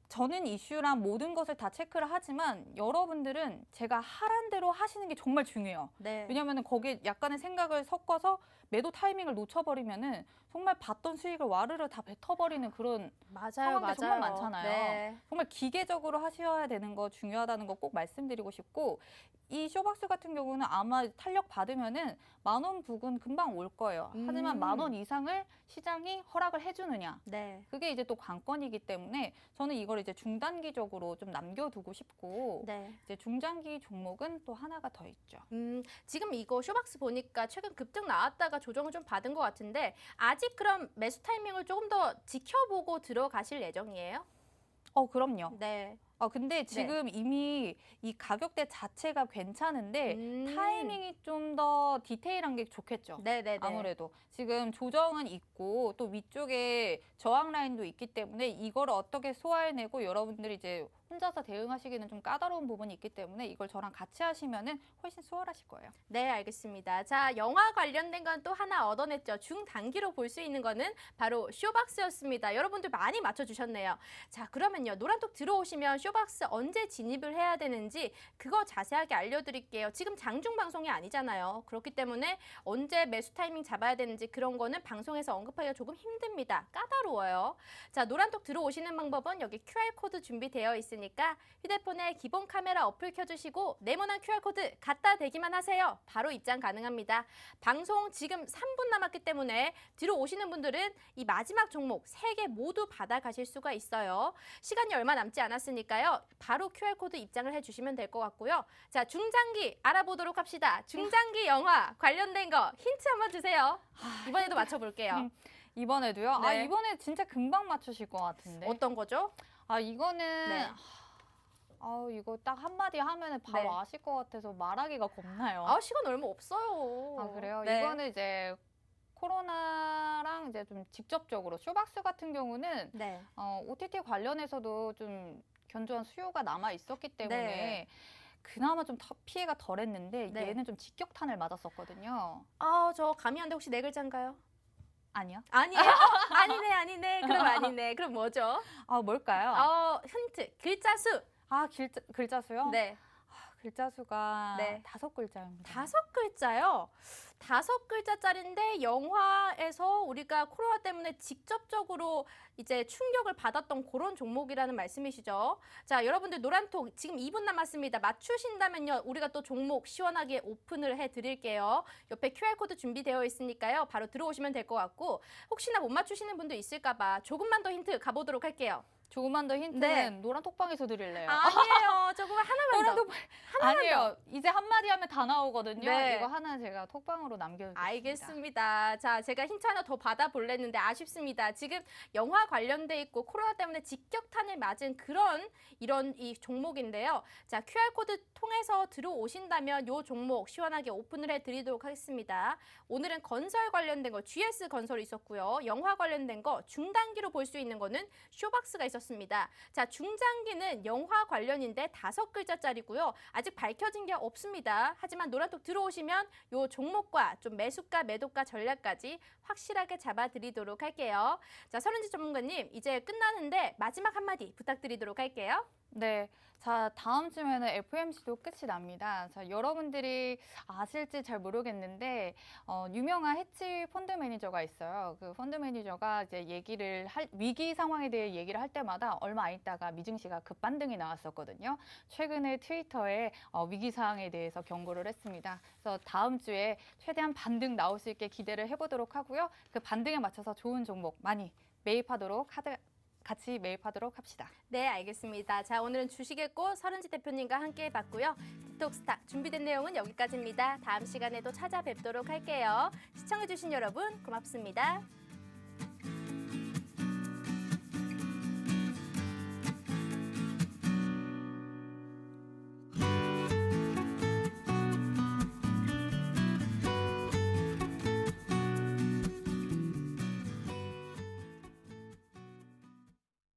Speaker 2: 저는 이슈랑 모든 것을 다 체크를 하지만 여러분들은 제가 하란 대로 하시는 게 정말 중요해요.
Speaker 1: 네.
Speaker 2: 왜냐하면 거기에 약간의 생각을 섞어서 매도 타이밍을 놓쳐버리면은 정말 봤던 수익을 와르르 다 뱉어버리는 그런
Speaker 1: 맞아요,
Speaker 2: 상황들
Speaker 1: 맞아요.
Speaker 2: 정말 많잖아요.
Speaker 1: 네.
Speaker 2: 정말 기계적으로 하셔야 되는 거 중요하다는 거 꼭 말씀드리고 싶고 이 쇼박스 같은 경우는 아마 탄력 받으면은 10,000원 부근 금방 올 거예요. 하지만 10,000원 이상을 시장이 허락을 해주느냐.
Speaker 1: 네.
Speaker 2: 그게 이제 또 관건이기 때문에 저는 이걸 이제 중단기적으로 좀 남겨두고 싶고
Speaker 1: 네.
Speaker 2: 이제 중장기 종목은 또 하나가 더 있죠.
Speaker 1: 지금 이거 쇼박스 보니까 최근 급등 나왔다가 조정을 좀 받은 것 같은데 아직 그럼 매수 타이밍을 조금 더 지켜보고 들어가실 예정이에요?
Speaker 2: 그럼요.
Speaker 1: 네.
Speaker 2: 근데 지금 이미 이 가격대 자체가 괜찮은데 타이밍이 좀 더 디테일한 게 좋겠죠.
Speaker 1: 네네네.
Speaker 2: 아무래도 지금 조정은 있고 또 위쪽에 저항 라인도 있기 때문에 이걸 어떻게 소화해내고 여러분들이 이제 혼자서 대응하시기는 좀 까다로운 부분이 있기 때문에 이걸 저랑 같이 하시면은 훨씬 수월하실 거예요.
Speaker 1: 네, 알겠습니다. 자, 영화 관련된 건 또 하나 얻어냈죠. 중단기로 볼 수 있는 거는 바로 쇼박스였습니다. 여러분들 많이 맞춰주셨네요. 자, 그러면요. 노란톡 들어오시면 쇼박스 언제 진입을 해야 되는지 그거 자세하게 알려드릴게요. 지금 장중 방송이 아니잖아요. 그렇기 때문에 언제 매수 타이밍 잡아야 되는지 그런 거는 방송에서 언급하기가 조금 힘듭니다. 까다로워요. 자, 노란톡 들어오시는 방법은 여기 QR코드 준비되어 있으니까 휴대폰에 기본 카메라 어플 켜주시고 네모난 QR코드 갖다 대기만 하세요. 바로 입장 가능합니다. 방송 지금 3분 남았기 때문에 뒤로 오시는 분들은 이 마지막 종목 3개 모두 받아가실 수가 있어요. 시간이 얼마 남지 않았으니까요. 바로 QR코드 입장을 해주시면 될 것 같고요. 자, 중장기 알아보도록 합시다. 중장기 영화 관련된 거 힌트 한번 주세요. 이번에도 맞춰볼게요.
Speaker 2: 이번에도요?
Speaker 1: 네.
Speaker 2: 이번에 진짜 금방 맞추실 것 같은데.
Speaker 1: 어떤 거죠?
Speaker 2: 이거는
Speaker 1: 네.
Speaker 2: 이거 딱 한마디 하면은 바로
Speaker 1: 네.
Speaker 2: 아실 것 같아서 말하기가 겁나요.
Speaker 1: 시간 얼마 없어요.
Speaker 2: 그래요?
Speaker 1: 네.
Speaker 2: 이거는 이제 코로나랑 이제 좀 직접적으로 쇼박스 같은 경우는
Speaker 1: 네.
Speaker 2: OTT 관련해서도 좀 견조한 수요가 남아 있었기 때문에
Speaker 1: 네.
Speaker 2: 그나마 좀 피해가 덜했는데
Speaker 1: 네.
Speaker 2: 얘는 좀 직격탄을 맞았었거든요.
Speaker 1: 저 감이 안 돼. 혹시 네 글자인가요?
Speaker 2: 아니요?
Speaker 1: 아니에요? 아니네. 그럼 아니네. 그럼 뭐죠?
Speaker 2: 뭘까요?
Speaker 1: 힌트. 글자 수.
Speaker 2: 글자 수요?
Speaker 1: 네.
Speaker 2: 글자 수가
Speaker 1: 네.
Speaker 2: 5글자입니다.
Speaker 1: 5글자요? 5글자짜리인데 영화에서 우리가 코로나 때문에 직접적으로 이제 충격을 받았던 그런 종목이라는 말씀이시죠? 자, 여러분들 노란톡 지금 2분 남았습니다. 맞추신다면요. 우리가 또 종목 시원하게 오픈을 해드릴게요. 옆에 QR코드 준비되어 있으니까요. 바로 들어오시면 될 것 같고 혹시나 못 맞추시는 분도 있을까 봐 조금만 더 힌트 가보도록 할게요.
Speaker 2: 조금만 더 힌트는
Speaker 1: 네.
Speaker 2: 노란 톡방에서 드릴래요.
Speaker 1: 아니에요. 조금 하나만 더.
Speaker 2: 아니에요. 이제 한마디 하면 다 나오거든요.
Speaker 1: 네.
Speaker 2: 이거 하나 제가 톡방으로 남겨두겠습니다.
Speaker 1: 알겠습니다. 자, 제가 힌트 하나 더 받아볼랬는데 아쉽습니다. 지금 영화 관련돼 있고 코로나 때문에 직격탄을 맞은 이런 이 종목인데요. 자, QR코드 통해서 들어오신다면 이 종목 시원하게 오픈을 해드리도록 하겠습니다. 오늘은 건설 관련된 거 GS 건설이 있었고요. 영화 관련된 거 중단기로 볼 수 있는 거는 쇼박스가 있었습니다. 자, 중장기는 영화 관련인데 5글자짜리고요. 아직 밝혀진 게 없습니다. 하지만 노란톡 들어오시면 이 종목과 좀 매수가, 매도가 전략까지 확실하게 잡아드리도록 할게요. 자, 서른지 전문가님, 이제 끝나는데 마지막 한마디 부탁드리도록 할게요.
Speaker 2: 네. 자, 다음 주면은 FOMC도 끝이 납니다. 자, 여러분들이 아실지 잘 모르겠는데, 유명한 헤지 펀드 매니저가 있어요. 그 펀드 매니저가 이제 위기 상황에 대해 얘기를 할 때마다 얼마 안 있다가 미증시가 급반등이 나왔었거든요. 최근에 트위터에 위기 상황에 대해서 경고를 했습니다. 그래서 다음 주에 최대한 반등 나올 수 있게 기대를 해보도록 하고요. 그 반등에 맞춰서 좋은 종목 많이 같이 매입하도록 합시다.
Speaker 1: 네, 알겠습니다. 자, 오늘은 주식의 꽃 서른지 대표님과 함께 해봤고요. 디톡스탁 준비된 내용은 여기까지입니다. 다음 시간에도 찾아뵙도록 할게요. 시청해주신 여러분 고맙습니다.